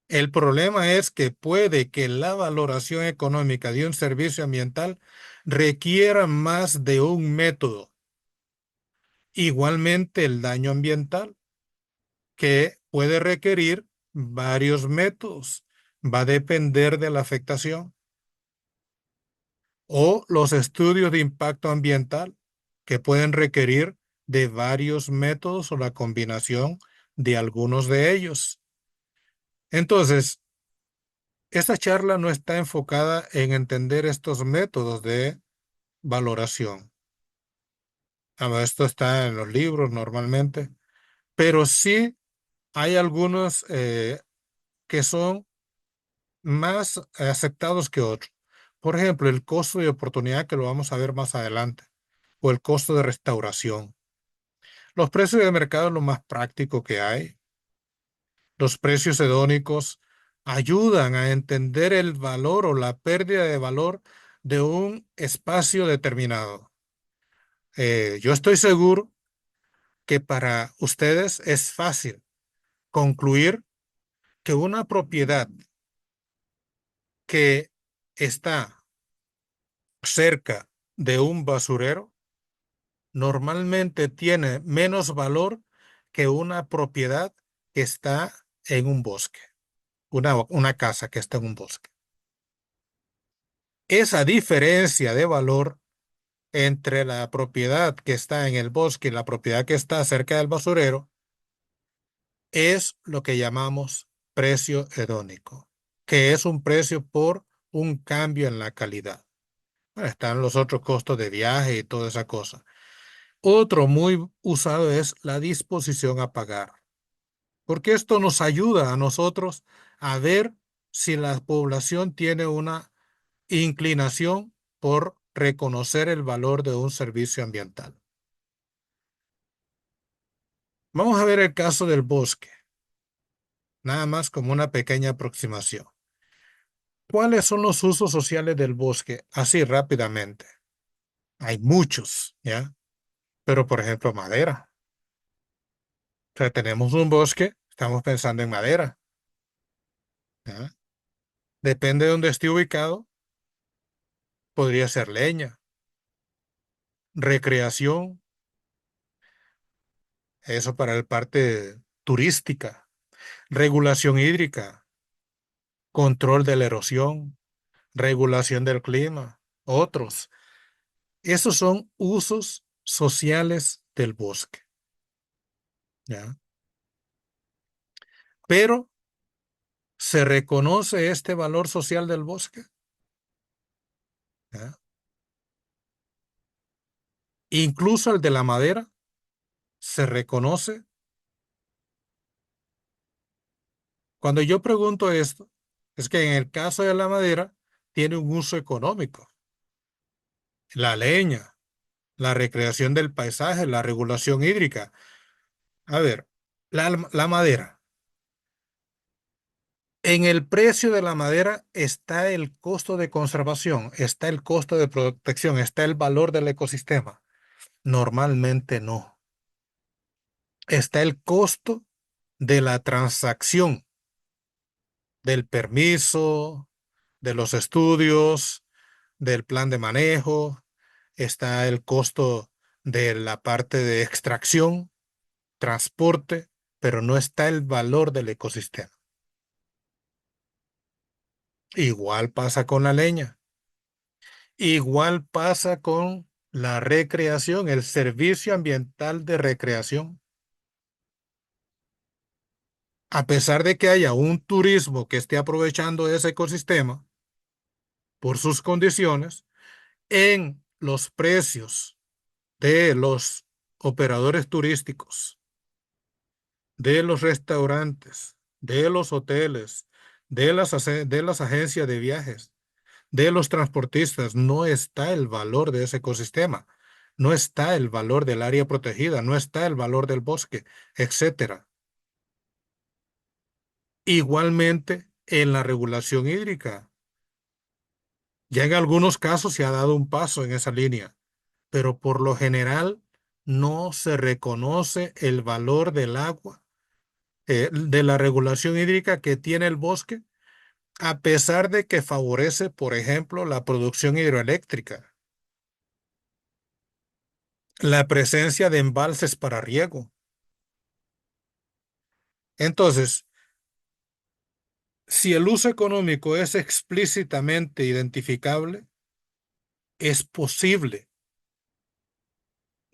El problema es que puede que la valoración económica de un servicio ambiental requiera más de un método. Igualmente el daño ambiental, que puede requerir varios métodos. Va a depender de la afectación. O los estudios de impacto ambiental, que pueden requerir de varios métodos o la combinación de algunos de ellos. Entonces, esta charla no está enfocada en entender estos métodos de valoración. Esto está en los libros normalmente, pero sí hay algunos que son más aceptados que otros. Por ejemplo, el costo de oportunidad, que lo vamos a ver más adelante, o el costo de restauración. Los precios de mercado es lo más práctico que hay. Los precios hedónicos ayudan a entender el valor o la pérdida de valor de un espacio determinado. Yo estoy seguro que para ustedes es fácil concluir que una propiedad que está cerca de un basurero normalmente tiene menos valor que una propiedad que está en un bosque, una casa que está en un bosque. Esa diferencia de valor entre la propiedad que está en el bosque y la propiedad que está cerca del basurero es lo que llamamos precio hedónico, que es un precio por un cambio en la calidad. Bueno, están los otros costos de viaje y toda esa cosa. Otro muy usado es la disposición a pagar, porque esto nos ayuda a nosotros a ver si la población tiene una inclinación por reconocer el valor de un servicio ambiental. Vamos a ver el caso del bosque, nada más como una pequeña aproximación. ¿Cuáles son los usos sociales del bosque? Así rápidamente. Hay muchos, ¿ya? Pero por ejemplo, madera. O sea, tenemos un bosque, estamos pensando en madera, ¿ya? Depende de dónde esté ubicado, podría ser leña, recreación, eso para la parte turística, regulación hídrica, control de la erosión, regulación del clima, otros. Esos son usos sociales del bosque, ¿ya? Pero ¿se reconoce este valor social del bosque? ¿Ya? Incluso el de la madera se reconoce. Cuando yo pregunto esto, es que en el caso de la madera tiene un uso económico. La leña, la recreación del paisaje, la regulación hídrica. A ver, la madera. En el precio de la madera está el costo de conservación, está el costo de protección, está el valor del ecosistema. Normalmente no. Está el costo de la transacción, del permiso, de los estudios, del plan de manejo, está el costo de la parte de extracción, transporte, pero no está el valor del ecosistema. Igual pasa con la leña, igual pasa con la recreación, el servicio ambiental de recreación. A pesar de que haya un turismo que esté aprovechando ese ecosistema por sus condiciones, en los precios de los operadores turísticos, de los restaurantes, de los hoteles, de las agencias de viajes, de los transportistas, no está el valor de ese ecosistema, no está el valor del área protegida, no está el valor del bosque, etcétera. Igualmente en la regulación hídrica, ya en algunos casos se ha dado un paso en esa línea, pero por lo general no se reconoce el valor del agua, de la regulación hídrica que tiene el bosque, a pesar de que favorece, por ejemplo, la producción hidroeléctrica, la presencia de embalses para riego. Entonces, si el uso económico es explícitamente identificable, es posible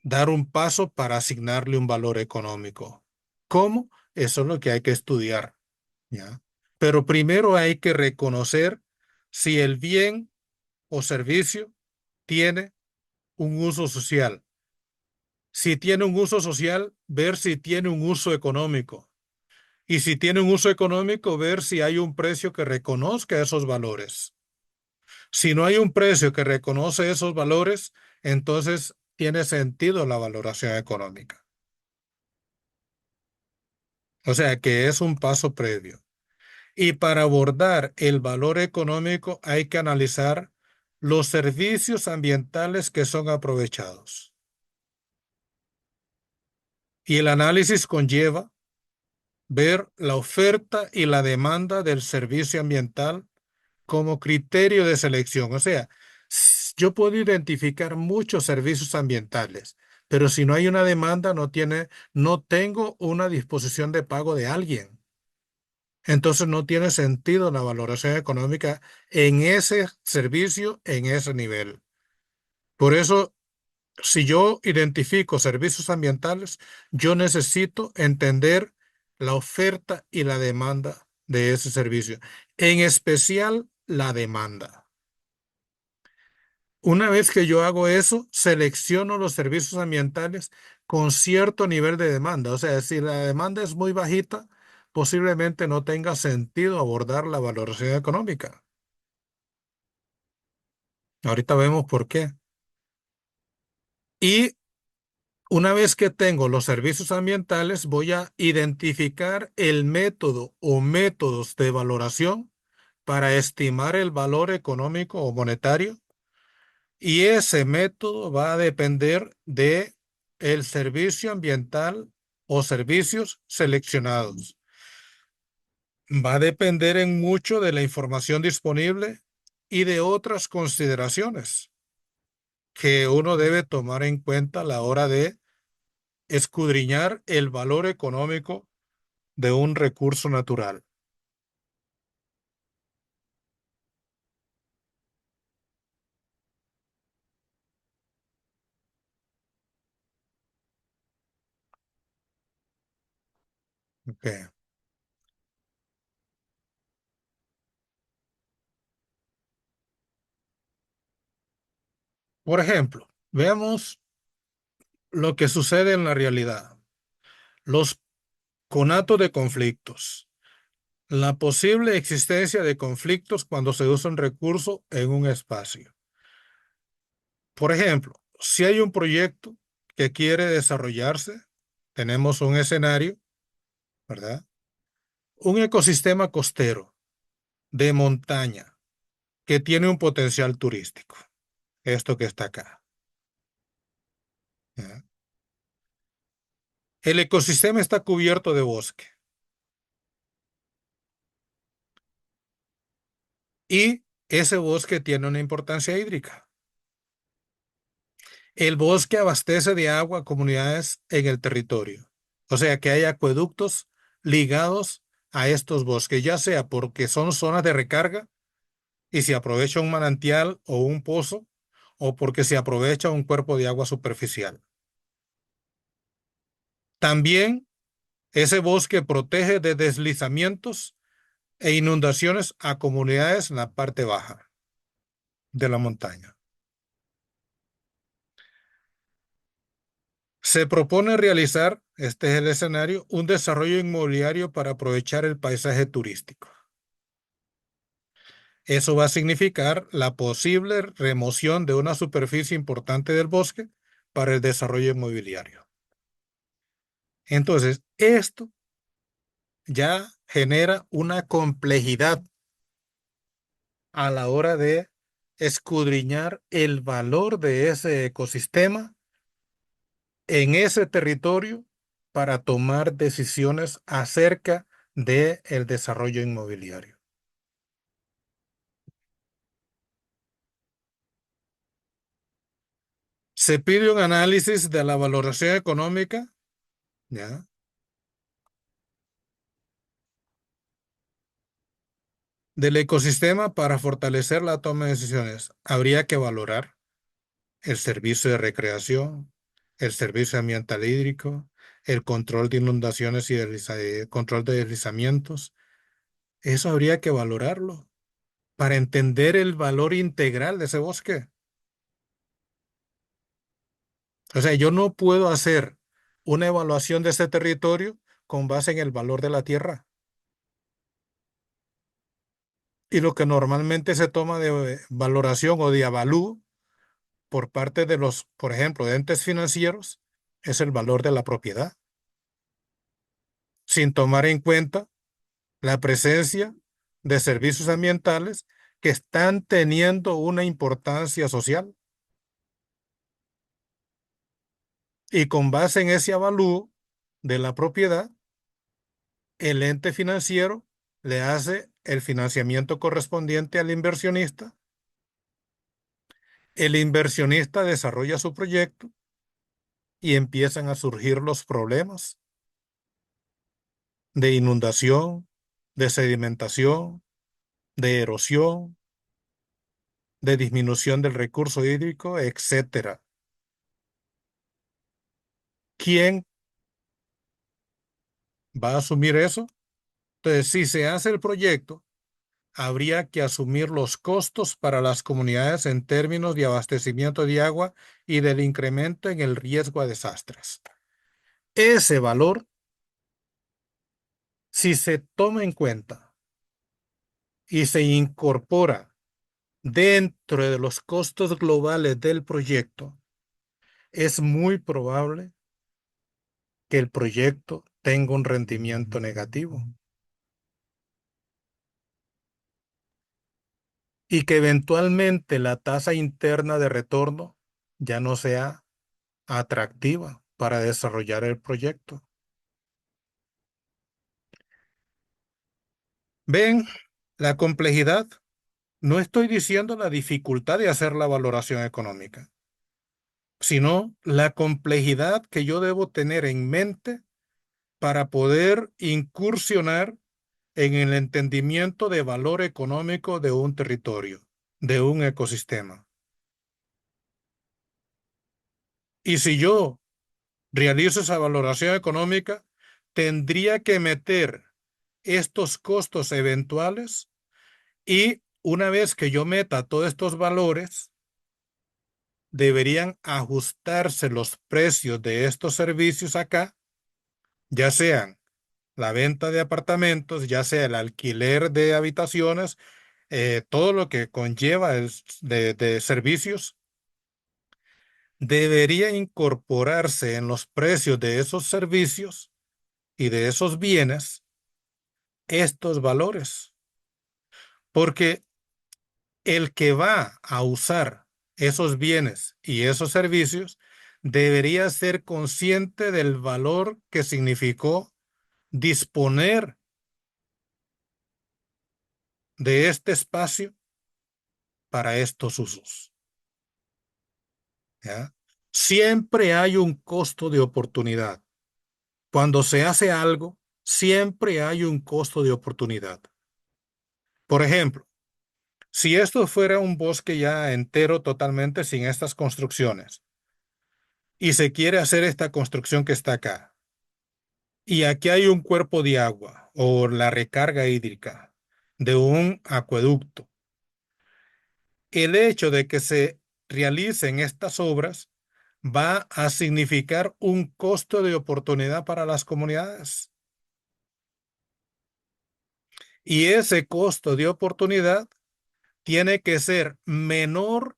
dar un paso para asignarle un valor económico. ¿Cómo? Eso es lo que hay que estudiar, ¿ya? Pero primero hay que reconocer si el bien o servicio tiene un uso social. Si tiene un uso social, ver si tiene un uso económico. Y si tiene un uso económico, ver si hay un precio que reconozca esos valores. Si no hay un precio que reconoce esos valores, entonces tiene sentido la valoración económica. O sea que es un paso previo. Y para abordar el valor económico hay que analizar los servicios ambientales que son aprovechados. Y el análisis conlleva ver la oferta y la demanda del servicio ambiental como criterio de selección. O sea, yo puedo identificar muchos servicios ambientales, pero si no hay una demanda, no tengo una disposición de pago de alguien. Entonces no tiene sentido la valoración económica en ese servicio, en ese nivel. Por eso, si yo identifico servicios ambientales, yo necesito entender la oferta y la demanda de ese servicio, en especial la demanda. Una vez que yo hago eso, selecciono los servicios ambientales con cierto nivel de demanda. O sea, si la demanda es muy bajita, posiblemente no tenga sentido abordar la valoración económica. Ahorita vemos por qué. Y una vez que tengo los servicios ambientales, voy a identificar el método o métodos de valoración para estimar el valor económico o monetario. Y ese método va a depender de el servicio ambiental o servicios seleccionados. Va a depender en mucho de la información disponible y de otras consideraciones que uno debe tomar en cuenta a la hora de escudriñar el valor económico de un recurso natural. Ok. Por ejemplo, veamos. lo que sucede en la realidad, los conatos de conflictos, la posible existencia de conflictos cuando se usa un recurso en un espacio. Por ejemplo, si hay un proyecto que quiere desarrollarse, tenemos un escenario, ¿verdad? Un ecosistema costero de montaña que tiene un potencial turístico. Esto que está acá. ¿Ya? El ecosistema está cubierto de bosque y ese bosque tiene una importancia hídrica. El bosque abastece de agua a comunidades en el territorio. O sea que hay acueductos ligados a estos bosques, ya sea porque son zonas de recarga y se aprovecha un manantial o un pozo, o porque se aprovecha un cuerpo de agua superficial. También ese bosque protege de deslizamientos e inundaciones a comunidades en la parte baja de la montaña. Se propone realizar, este es el escenario, un desarrollo inmobiliario para aprovechar el paisaje turístico. Eso va a significar la posible remoción de una superficie importante del bosque para el desarrollo inmobiliario. Entonces, esto ya genera una complejidad a la hora de escudriñar el valor de ese ecosistema en ese territorio para tomar decisiones acerca del desarrollo inmobiliario. Se pide un análisis de la valoración económica, ¿ya? Del ecosistema para fortalecer la toma de decisiones. Habría que valorar el servicio de recreación, el servicio ambiental hídrico, el control de inundaciones y control de deslizamientos. Eso habría que valorarlo para entender el valor integral de ese bosque. O sea, yo no puedo hacer una evaluación de ese territorio con base en el valor de la tierra. Y lo que normalmente se toma de valoración o de avalúo por parte de los, por ejemplo, de entes financieros, es el valor de la propiedad, sin tomar en cuenta la presencia de servicios ambientales que están teniendo una importancia social. Y con base en ese avalúo de la propiedad, el ente financiero le hace el financiamiento correspondiente al inversionista. El inversionista desarrolla su proyecto y empiezan a surgir los problemas de inundación, de sedimentación, de erosión, de disminución del recurso hídrico, etcétera. ¿Quién va a asumir eso? Entonces, si se hace el proyecto, habría que asumir los costos para las comunidades en términos de abastecimiento de agua y del incremento en el riesgo a desastres. Ese valor, si se toma en cuenta y se incorpora dentro de los costos globales del proyecto, es muy probable que el proyecto tenga un rendimiento negativo y que eventualmente la tasa interna de retorno ya no sea atractiva para desarrollar el proyecto. Ven la complejidad. No estoy diciendo la dificultad de hacer la valoración económica, sino la complejidad que yo debo tener en mente para poder incursionar en el entendimiento de valor económico de un territorio, de un ecosistema. Y si yo realizo esa valoración económica, tendría que meter estos costos eventuales y una vez que yo meta todos estos valores, deberían ajustarse los precios de estos servicios acá, ya sean la venta de apartamentos, ya sea el alquiler de habitaciones, todo lo que conlleva de servicios, debería incorporarse en los precios de esos servicios y de esos bienes estos valores, porque el que va a usar esos bienes y esos servicios debería ser consciente del valor que significó disponer de este espacio para estos usos. ¿Ya? Siempre hay un costo de oportunidad. Cuando se hace algo, siempre hay un costo de oportunidad. Por ejemplo, si esto fuera un bosque ya entero totalmente sin estas construcciones y se quiere hacer esta construcción que está acá, y aquí hay un cuerpo de agua o la recarga hídrica de un acueducto, el hecho de que se realicen estas obras va a significar un costo de oportunidad para las comunidades. Y ese costo de oportunidad tiene que ser menor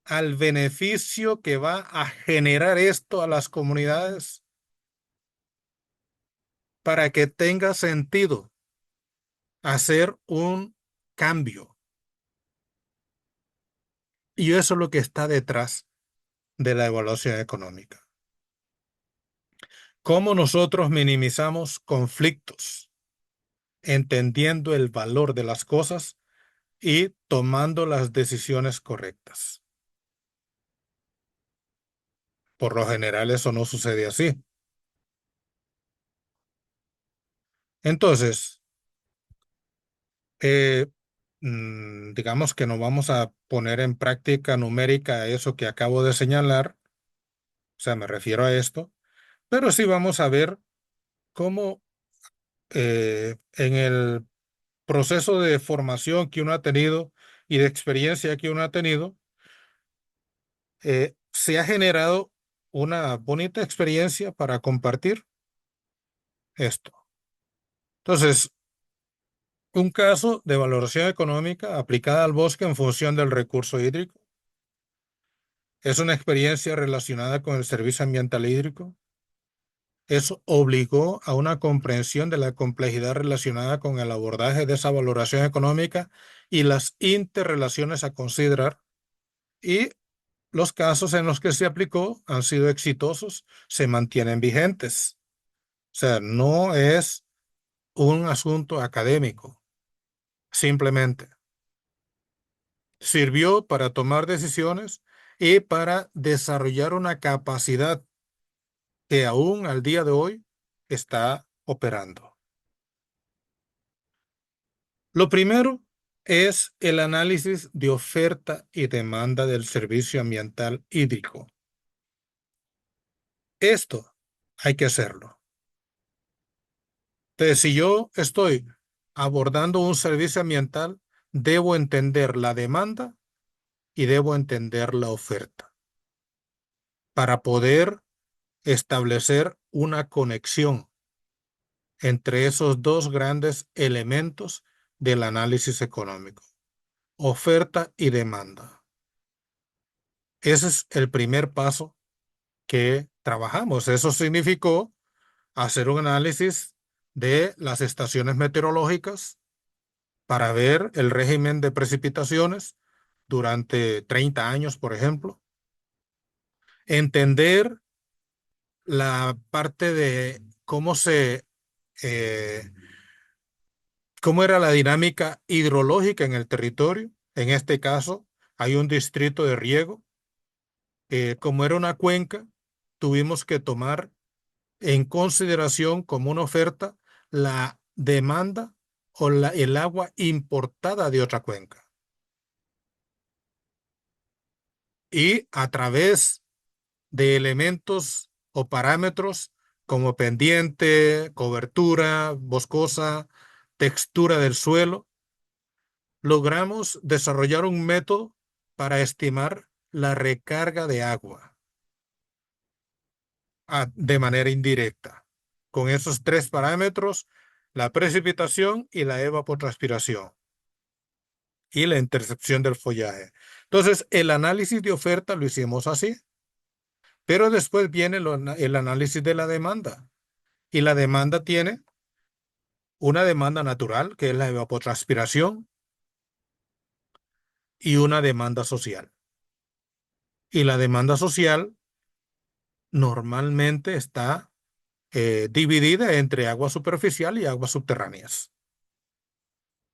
al beneficio que va a generar esto a las comunidades para que tenga sentido hacer un cambio. Y eso es lo que está detrás de la evaluación económica. ¿Cómo nosotros minimizamos conflictos, entendiendo el valor de las cosas y tomando las decisiones correctas? Por lo general eso no sucede así. Entonces, eh, digamos que no vamos a poner en práctica numérica eso que acabo de señalar, o sea, me refiero a esto, pero sí vamos a ver cómo en el proceso de formación que uno ha tenido y de experiencia que uno ha tenido, se ha generado una bonita experiencia para compartir esto. Entonces, un caso de valoración económica aplicada al bosque en función del recurso hídrico es una experiencia relacionada con el servicio ambiental hídrico. Eso obligó a una comprensión de la complejidad relacionada con el abordaje de esa valoración económica y las interrelaciones a considerar. Y los casos en los que se aplicó han sido exitosos, se mantienen vigentes. O sea, no es un asunto académico, simplemente sirvió para tomar decisiones y para desarrollar una capacidad que aún al día de hoy está operando. Lo primero es el análisis de oferta y demanda del servicio ambiental hídrico. Esto hay que hacerlo. Entonces, si yo estoy abordando un servicio ambiental, debo entender la demanda y debo entender la oferta para poder establecer una conexión entre esos dos grandes elementos del análisis económico, oferta y demanda. Ese es el primer paso que trabajamos. Eso significó hacer un análisis de las estaciones meteorológicas para ver el régimen de precipitaciones durante 30 años, por ejemplo. Entender la parte de eh, cómo era la dinámica hidrológica en el territorio. En este caso, hay un distrito de riego. Como era una cuenca, tuvimos que tomar en consideración como una oferta la demanda o el agua importada de otra cuenca. Y a través de elementos o parámetros como pendiente, cobertura boscosa, textura del suelo, logramos desarrollar un método para estimar la recarga de agua de manera indirecta. Con esos tres parámetros, la precipitación y la evapotranspiración y la intercepción del follaje. Entonces, el análisis de oferta lo hicimos así, pero después viene el análisis de la demanda. Y la demanda tiene una demanda natural, que es la evapotranspiración, y una demanda social. Y la demanda social normalmente está dividida entre agua superficial y aguas subterráneas.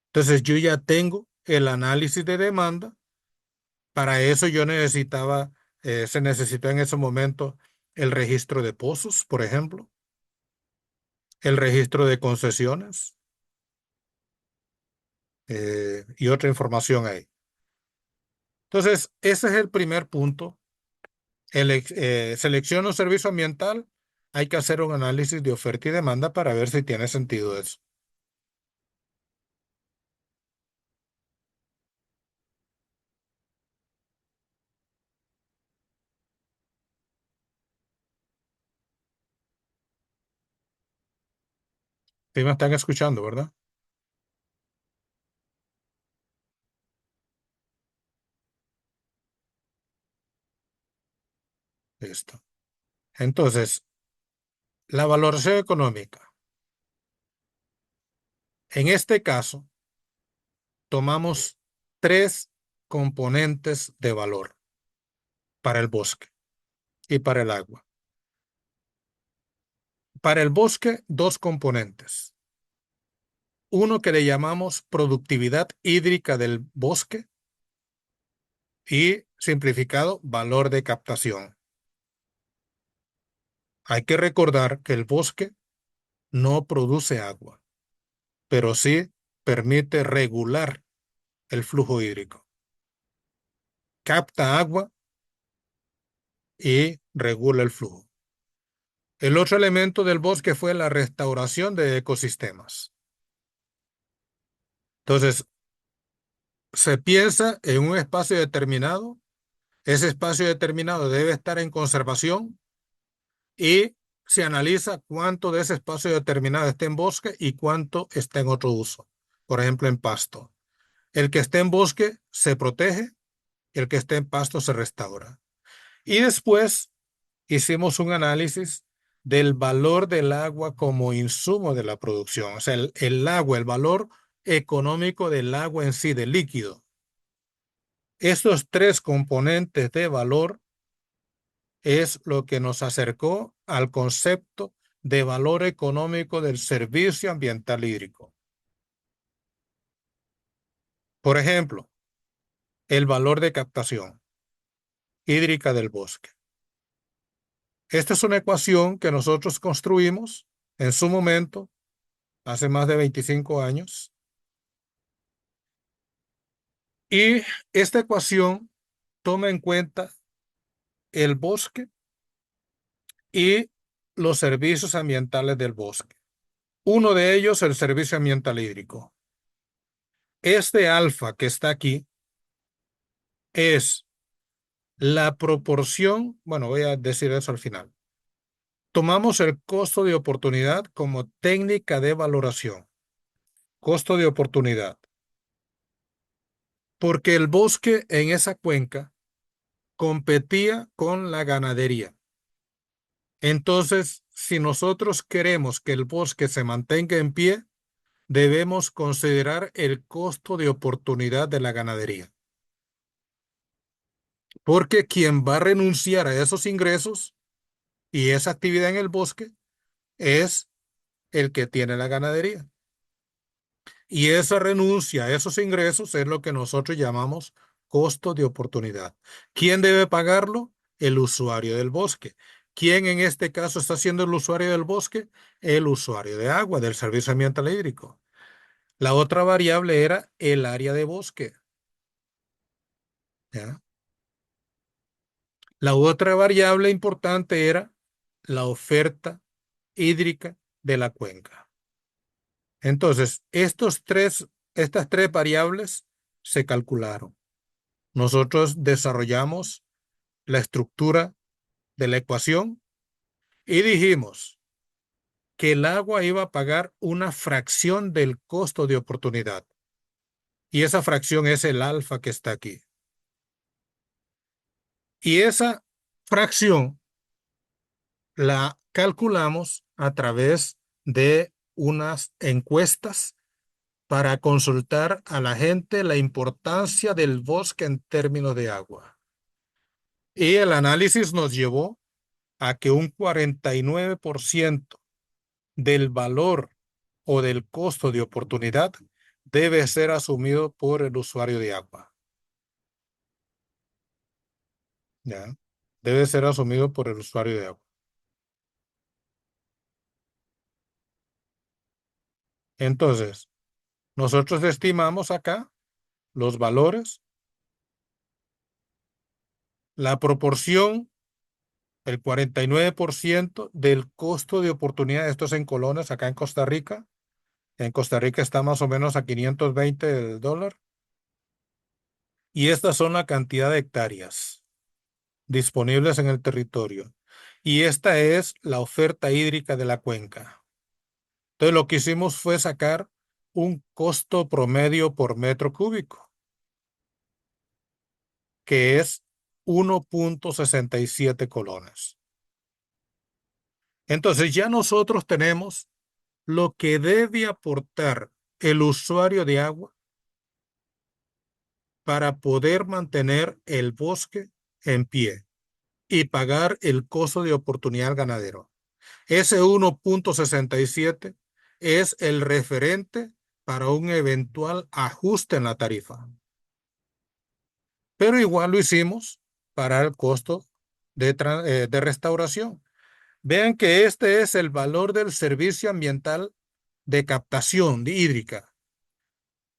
Entonces yo ya tengo el análisis de demanda. Para eso yo se necesitó en ese momento el registro de pozos, por ejemplo, el registro de concesiones y otra información ahí. Entonces, ese es el primer punto. Selección o servicio ambiental, hay que hacer un análisis de oferta y demanda para ver si tiene sentido eso. Sí me están escuchando, ¿verdad? Listo. Entonces, la valoración económica. En este caso, tomamos tres componentes de valor para el bosque y para el agua. Para el bosque, dos componentes. Uno que le llamamos productividad hídrica del bosque y, simplificado, valor de captación. Hay que recordar que el bosque no produce agua, pero sí permite regular el flujo hídrico. Capta agua y regula el flujo. El otro elemento del bosque fue la restauración de ecosistemas. Entonces, se piensa en un espacio determinado, ese espacio determinado debe estar en conservación y se analiza cuánto de ese espacio determinado está en bosque y cuánto está en otro uso, por ejemplo, en pasto. El que esté en bosque se protege y el que esté en pasto se restaura. Y después hicimos un análisis del valor del agua como insumo de la producción, o sea, el agua, el valor económico del agua en sí, del líquido. Estos tres componentes de valor es lo que nos acercó al concepto de valor económico del servicio ambiental hídrico. Por ejemplo, el valor de captación hídrica del bosque. Esta es una ecuación que nosotros construimos en su momento, hace más de 25 años, y esta ecuación toma en cuenta el bosque y los servicios ambientales del bosque. Uno de ellos, el servicio ambiental hídrico. Este alfa que está aquí es la proporción, bueno, voy a decir eso al final. Tomamos el costo de oportunidad como técnica de valoración. Costo de oportunidad. Porque el bosque en esa cuenca competía con la ganadería. Entonces, si nosotros queremos que el bosque se mantenga en pie, debemos considerar el costo de oportunidad de la ganadería. Porque quien va a renunciar a esos ingresos y esa actividad en el bosque es el que tiene la ganadería. Y esa renuncia a esos ingresos es lo que nosotros llamamos costo de oportunidad. ¿Quién debe pagarlo? El usuario del bosque. ¿Quién en este caso está siendo el usuario del bosque? El usuario de agua, del servicio ambiental hídrico. La otra variable era el área de bosque. ¿Ya? La otra variable importante era la oferta hídrica de la cuenca. Entonces, estas tres variables se calcularon. Nosotros desarrollamos la estructura de la ecuación y dijimos que el agua iba a pagar una fracción del costo de oportunidad. Y esa fracción es el alfa que está aquí. Y esa fracción la calculamos a través de unas encuestas para consultar a la gente la importancia del bosque en términos de agua. Y el análisis nos llevó a que un 49% del valor o del costo de oportunidad debe ser asumido por el usuario de agua. ¿Ya? Debe ser asumido por el usuario de agua. Entonces, nosotros estimamos acá los valores, la proporción, el 49% del costo de oportunidad, esto es en colones acá en Costa Rica. En Costa Rica está más o menos a 520 del dólar. Y estas son la cantidad de hectáreas disponibles en el territorio. Y esta es la oferta hídrica de la cuenca. Entonces lo que hicimos fue sacar un costo promedio por metro cúbico, que es 1.67 colones. Entonces ya nosotros tenemos lo que debe aportar el usuario de agua para poder mantener el bosque en pie y pagar el costo de oportunidad al ganadero. Ese 1.67 es el referente para un eventual ajuste en la tarifa. Pero igual lo hicimos para el costo de restauración. Vean que este es el valor del servicio ambiental de captación de hídrica,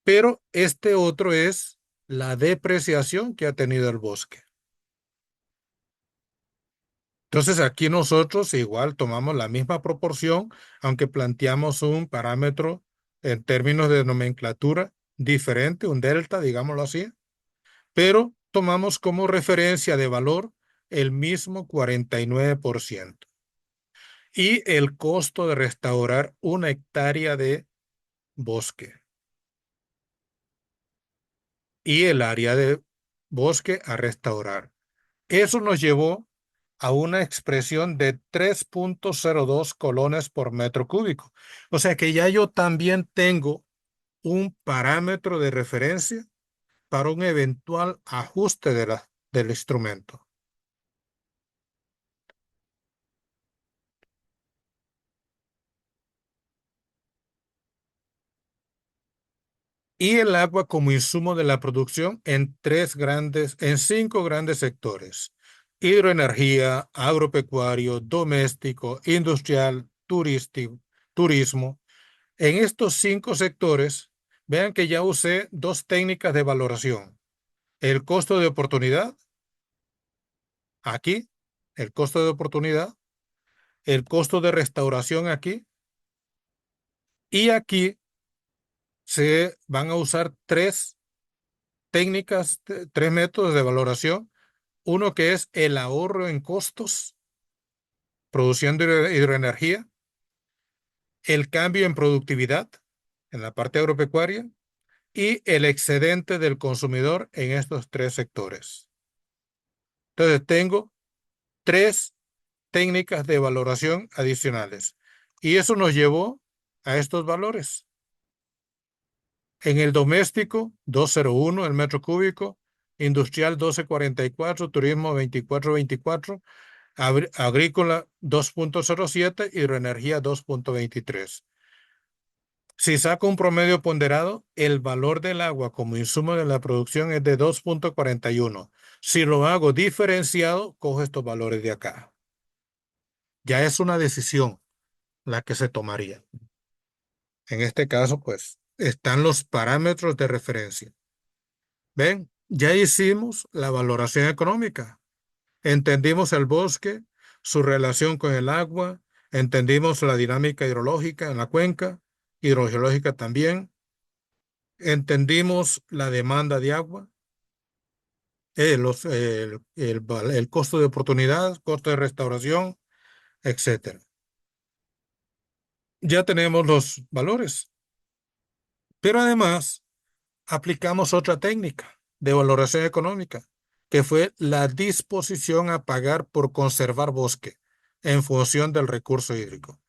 pero este otro es la depreciación que ha tenido el bosque. Entonces aquí nosotros igual tomamos la misma proporción, aunque planteamos un parámetro en términos de nomenclatura diferente, un delta, digámoslo así, pero tomamos como referencia de valor el mismo 49%. Y el costo de restaurar una hectárea de bosque y el área de bosque a restaurar. Eso nos llevó a una expresión de 3.02 colones por metro cúbico. O sea que ya yo también tengo un parámetro de referencia para un eventual ajuste del instrumento. Y el agua como insumo de la producción en cinco grandes sectores: hidroenergía, agropecuario, doméstico, industrial, turístico, turismo. En estos cinco sectores, vean que ya usé dos técnicas de valoración. El costo de oportunidad, aquí, el costo de oportunidad, el costo de restauración aquí, y aquí se van a usar tres técnicas, tres métodos de valoración. Uno que es el ahorro en costos, produciendo hidroenergía, el cambio en productividad en la parte agropecuaria y el excedente del consumidor en estos tres sectores. Entonces tengo tres técnicas de valoración adicionales y eso nos llevó a estos valores. En el doméstico, 201 el metro cúbico, industrial 1244, turismo 2424, agrícola 2.07, hidroenergía 2.23. Si saco un promedio ponderado, el valor del agua como insumo de la producción es de 2.41. Si lo hago diferenciado, cojo estos valores de acá. Ya es una decisión la que se tomaría. En este caso, pues, están los parámetros de referencia. ¿Ven? Ya hicimos la valoración económica. Entendimos el bosque, su relación con el agua, entendimos la dinámica hidrológica en la cuenca, hidrogeológica también, entendimos la demanda de agua el costo de oportunidad, costo de restauración, etcétera. Ya tenemos los valores, pero además aplicamos otra técnica de valoración económica, que fue la disposición a pagar por conservar bosque en función del recurso hídrico.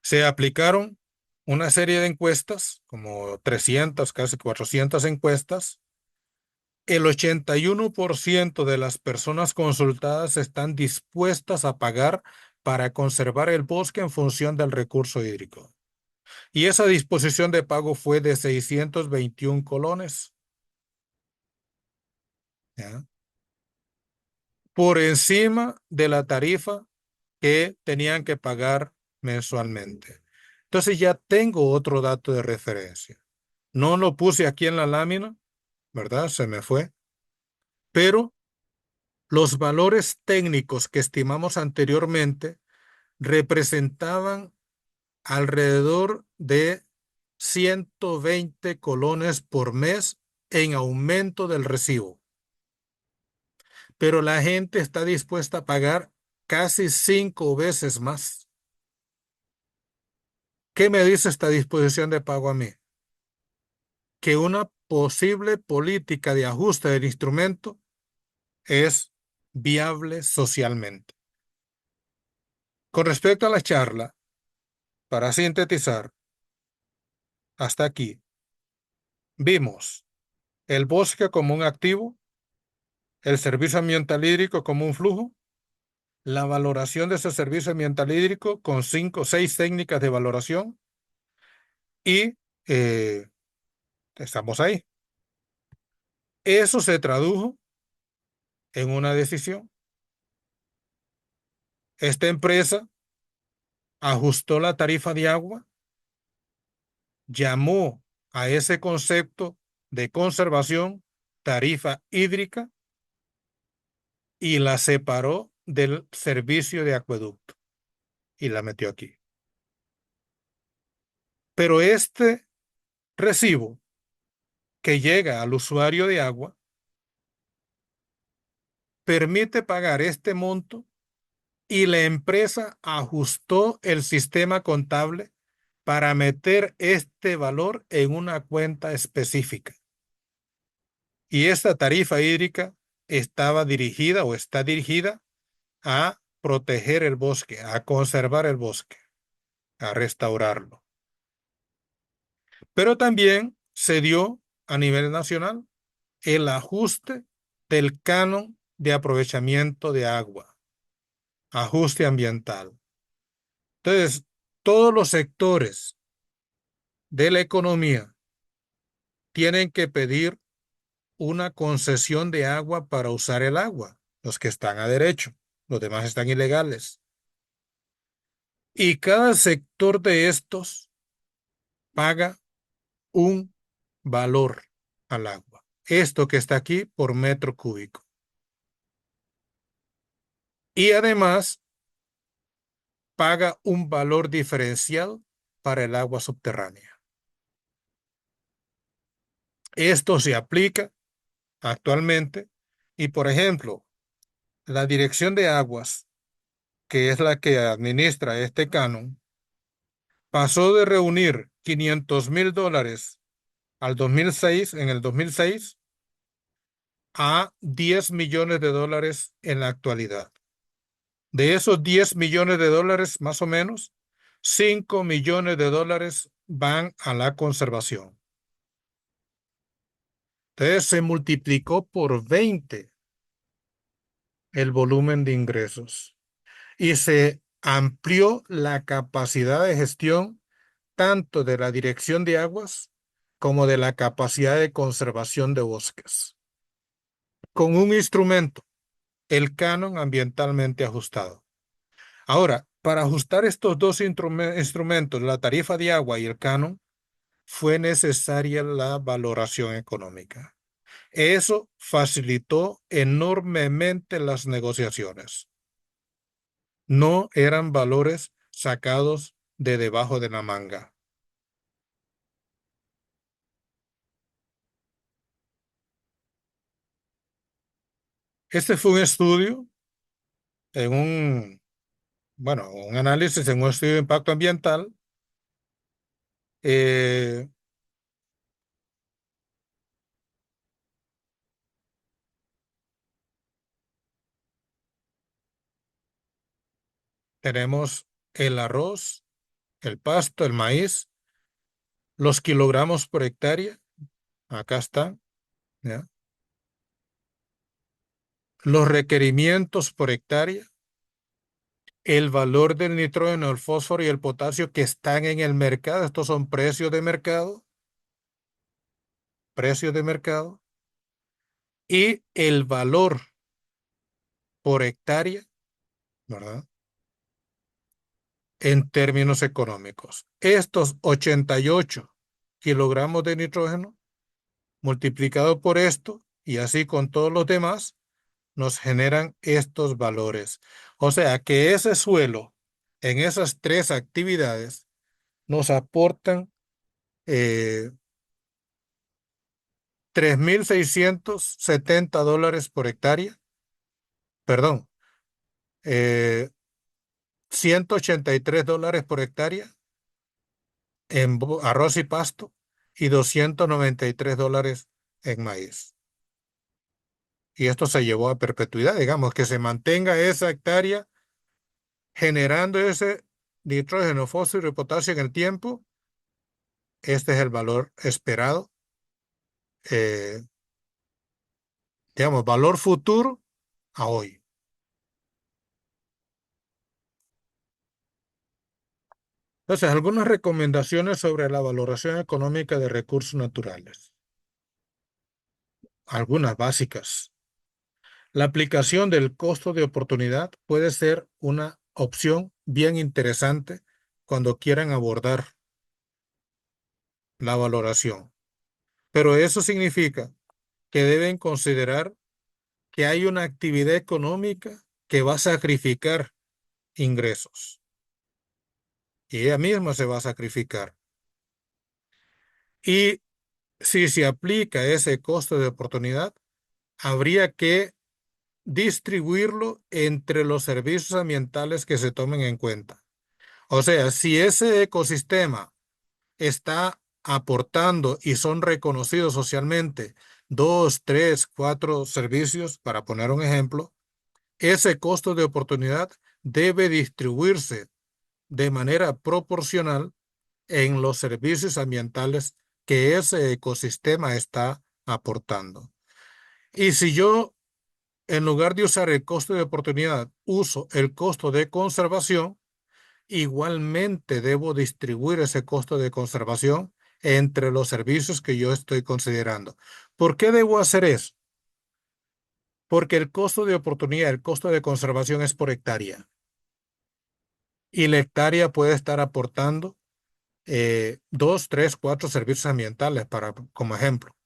Se aplicaron una serie de encuestas, como 300, casi 400 encuestas. El 81% de las personas consultadas están dispuestas a pagar para conservar el bosque en función del recurso hídrico. Y esa disposición de pago fue de 621 colones, ¿ya? Por encima de la tarifa que tenían que pagar mensualmente. Entonces ya tengo otro dato de referencia. No lo puse aquí en la lámina, ¿verdad? Se me fue. Pero los valores técnicos que estimamos anteriormente representaban alrededor de 120 colones por mes en aumento del recibo. Pero la gente está dispuesta a pagar casi 5 veces más. ¿Qué me dice esta disposición de pago a mí? Que una posible política de ajuste del instrumento es viable socialmente. Con respecto a la charla, para sintetizar, hasta aquí, vimos el bosque como un activo, el servicio ambiental hídrico como un flujo, la valoración de ese servicio ambiental hídrico con 5 o 6 técnicas de valoración y eh, estamos ahí. Eso se tradujo en una decisión. Esta empresa ajustó la tarifa de agua, llamó a ese concepto de conservación tarifa hídrica y la separó del servicio de acueducto y la metió aquí. Pero este recibo que llega al usuario de agua permite pagar este monto y la empresa ajustó el sistema contable para meter este valor en una cuenta específica. Y esta tarifa hídrica estaba dirigida o está dirigida a proteger el bosque, a conservar el bosque, a restaurarlo. Pero también se dio a nivel nacional el ajuste del canon de aprovechamiento de agua, ajuste ambiental. Entonces, todos los sectores de la economía tienen que pedir una concesión de agua para usar el agua, los que están a derecho, los demás están ilegales. Y cada sector de estos paga un valor al agua. Esto que está aquí por metro cúbico. Y además paga un valor diferencial para el agua subterránea. Esto se aplica actualmente y, por ejemplo, la Dirección de Aguas, que es la que administra este canon, pasó de reunir $500,000 al 2006, en el 2006, a $10 millones en la actualidad. De esos $10 millones, más o menos, $5 millones van a la conservación. Entonces se multiplicó por 20 el volumen de ingresos y se amplió la capacidad de gestión tanto de la Dirección de Aguas como de la capacidad de conservación de bosques, con un instrumento, el canon ambientalmente ajustado. Ahora, para ajustar estos dos instrumentos, la tarifa de agua y el canon, fue necesaria la valoración económica. Eso facilitó enormemente las negociaciones. No eran valores sacados de debajo de la manga. Este fue un estudio en un análisis en un estudio de impacto ambiental. eh, Tenemos el arroz, el pasto, el maíz, los kilogramos por hectárea, acá están, ¿ya? Los requerimientos por hectárea, el valor del nitrógeno, el fósforo y el potasio que están en el mercado. Estos son precios de mercado, y el valor por hectárea, ¿verdad? En términos económicos. Estos 88 kilogramos de nitrógeno multiplicado por esto y así con todos los demás nos generan estos valores. O sea que ese suelo en esas tres actividades nos aportan eh, $3,670 por hectárea, perdón, eh, $183 por hectárea en arroz y pasto y $293 en maíz. Y esto se llevó a perpetuidad, digamos, que se mantenga esa hectárea generando ese nitrógeno, fósforo y potasio en el tiempo. Este es el valor esperado, eh, digamos, valor futuro a hoy. Entonces, algunas recomendaciones sobre la valoración económica de recursos naturales. Algunas básicas. La aplicación del costo de oportunidad puede ser una opción bien interesante cuando quieran abordar la valoración, pero eso significa que deben considerar que hay una actividad económica que va a sacrificar ingresos y ella misma se va a sacrificar. Y si se aplica ese costo de oportunidad, habría que distribuirlo entre los servicios ambientales que se tomen en cuenta. O sea, si ese ecosistema está aportando y son reconocidos socialmente dos, tres, cuatro servicios, para poner un ejemplo, ese costo de oportunidad debe distribuirse de manera proporcional en los servicios ambientales que ese ecosistema está aportando. Y si yo, en lugar de usar el costo de oportunidad, uso el costo de conservación, igualmente debo distribuir ese costo de conservación entre los servicios que yo estoy considerando. ¿Por qué debo hacer eso? Porque el costo de oportunidad, el costo de conservación es por hectárea. Y la hectárea puede estar aportando dos, tres, cuatro servicios ambientales, como ejemplo.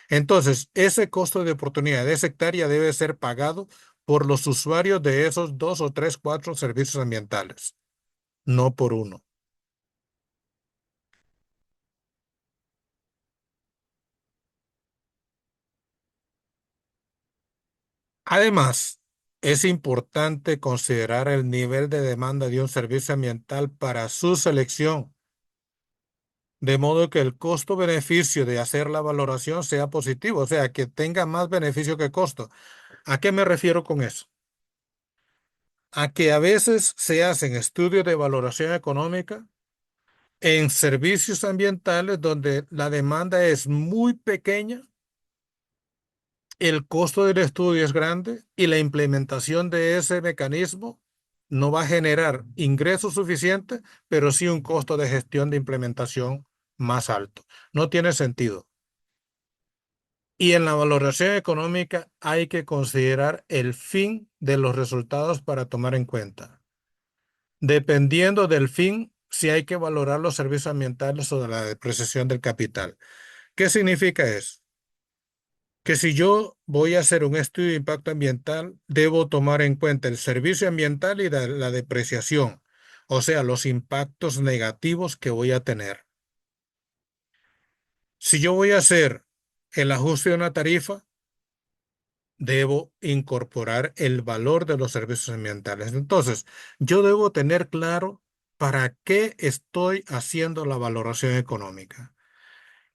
Entonces, ese costo de oportunidad de esa hectárea debe ser pagado por los usuarios de esos dos o tres, cuatro servicios ambientales, no por uno. Además, es importante considerar el nivel de demanda de un servicio ambiental para su selección, de modo que el costo-beneficio de hacer la valoración sea positivo, o sea, que tenga más beneficio que costo. ¿A qué me refiero con eso? A que a veces se hacen estudios de valoración económica en servicios ambientales donde la demanda es muy pequeña, el costo del estudio es grande y la implementación de ese mecanismo no va a generar ingresos suficientes, pero sí un costo de gestión de implementación más alto. No tiene sentido. Y en la valoración económica hay que considerar el fin de los resultados para tomar en cuenta. Dependiendo del fin, si hay que valorar los servicios ambientales o de la depreciación del capital. ¿Qué significa eso? Que si yo voy a hacer un estudio de impacto ambiental, debo tomar en cuenta el servicio ambiental y la depreciación, o sea, los impactos negativos que voy a tener. Si yo voy a hacer el ajuste de una tarifa, debo incorporar el valor de los servicios ambientales. Entonces, yo debo tener claro para qué estoy haciendo la valoración económica.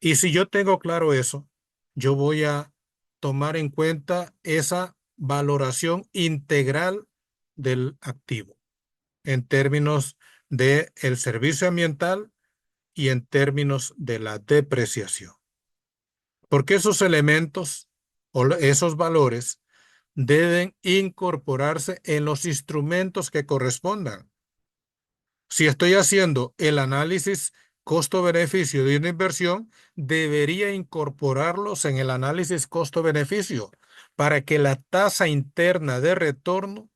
Y si yo tengo claro eso, yo voy a tomar en cuenta esa valoración integral del activo en términos de el servicio ambiental y en términos de la depreciación. Porque esos elementos o esos valores deben incorporarse en los instrumentos que correspondan. Si estoy haciendo el análisis costo-beneficio de una inversión, debería incorporarlos en el análisis costo-beneficio para que la tasa interna de retorno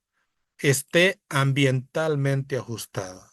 esté ambientalmente ajustada.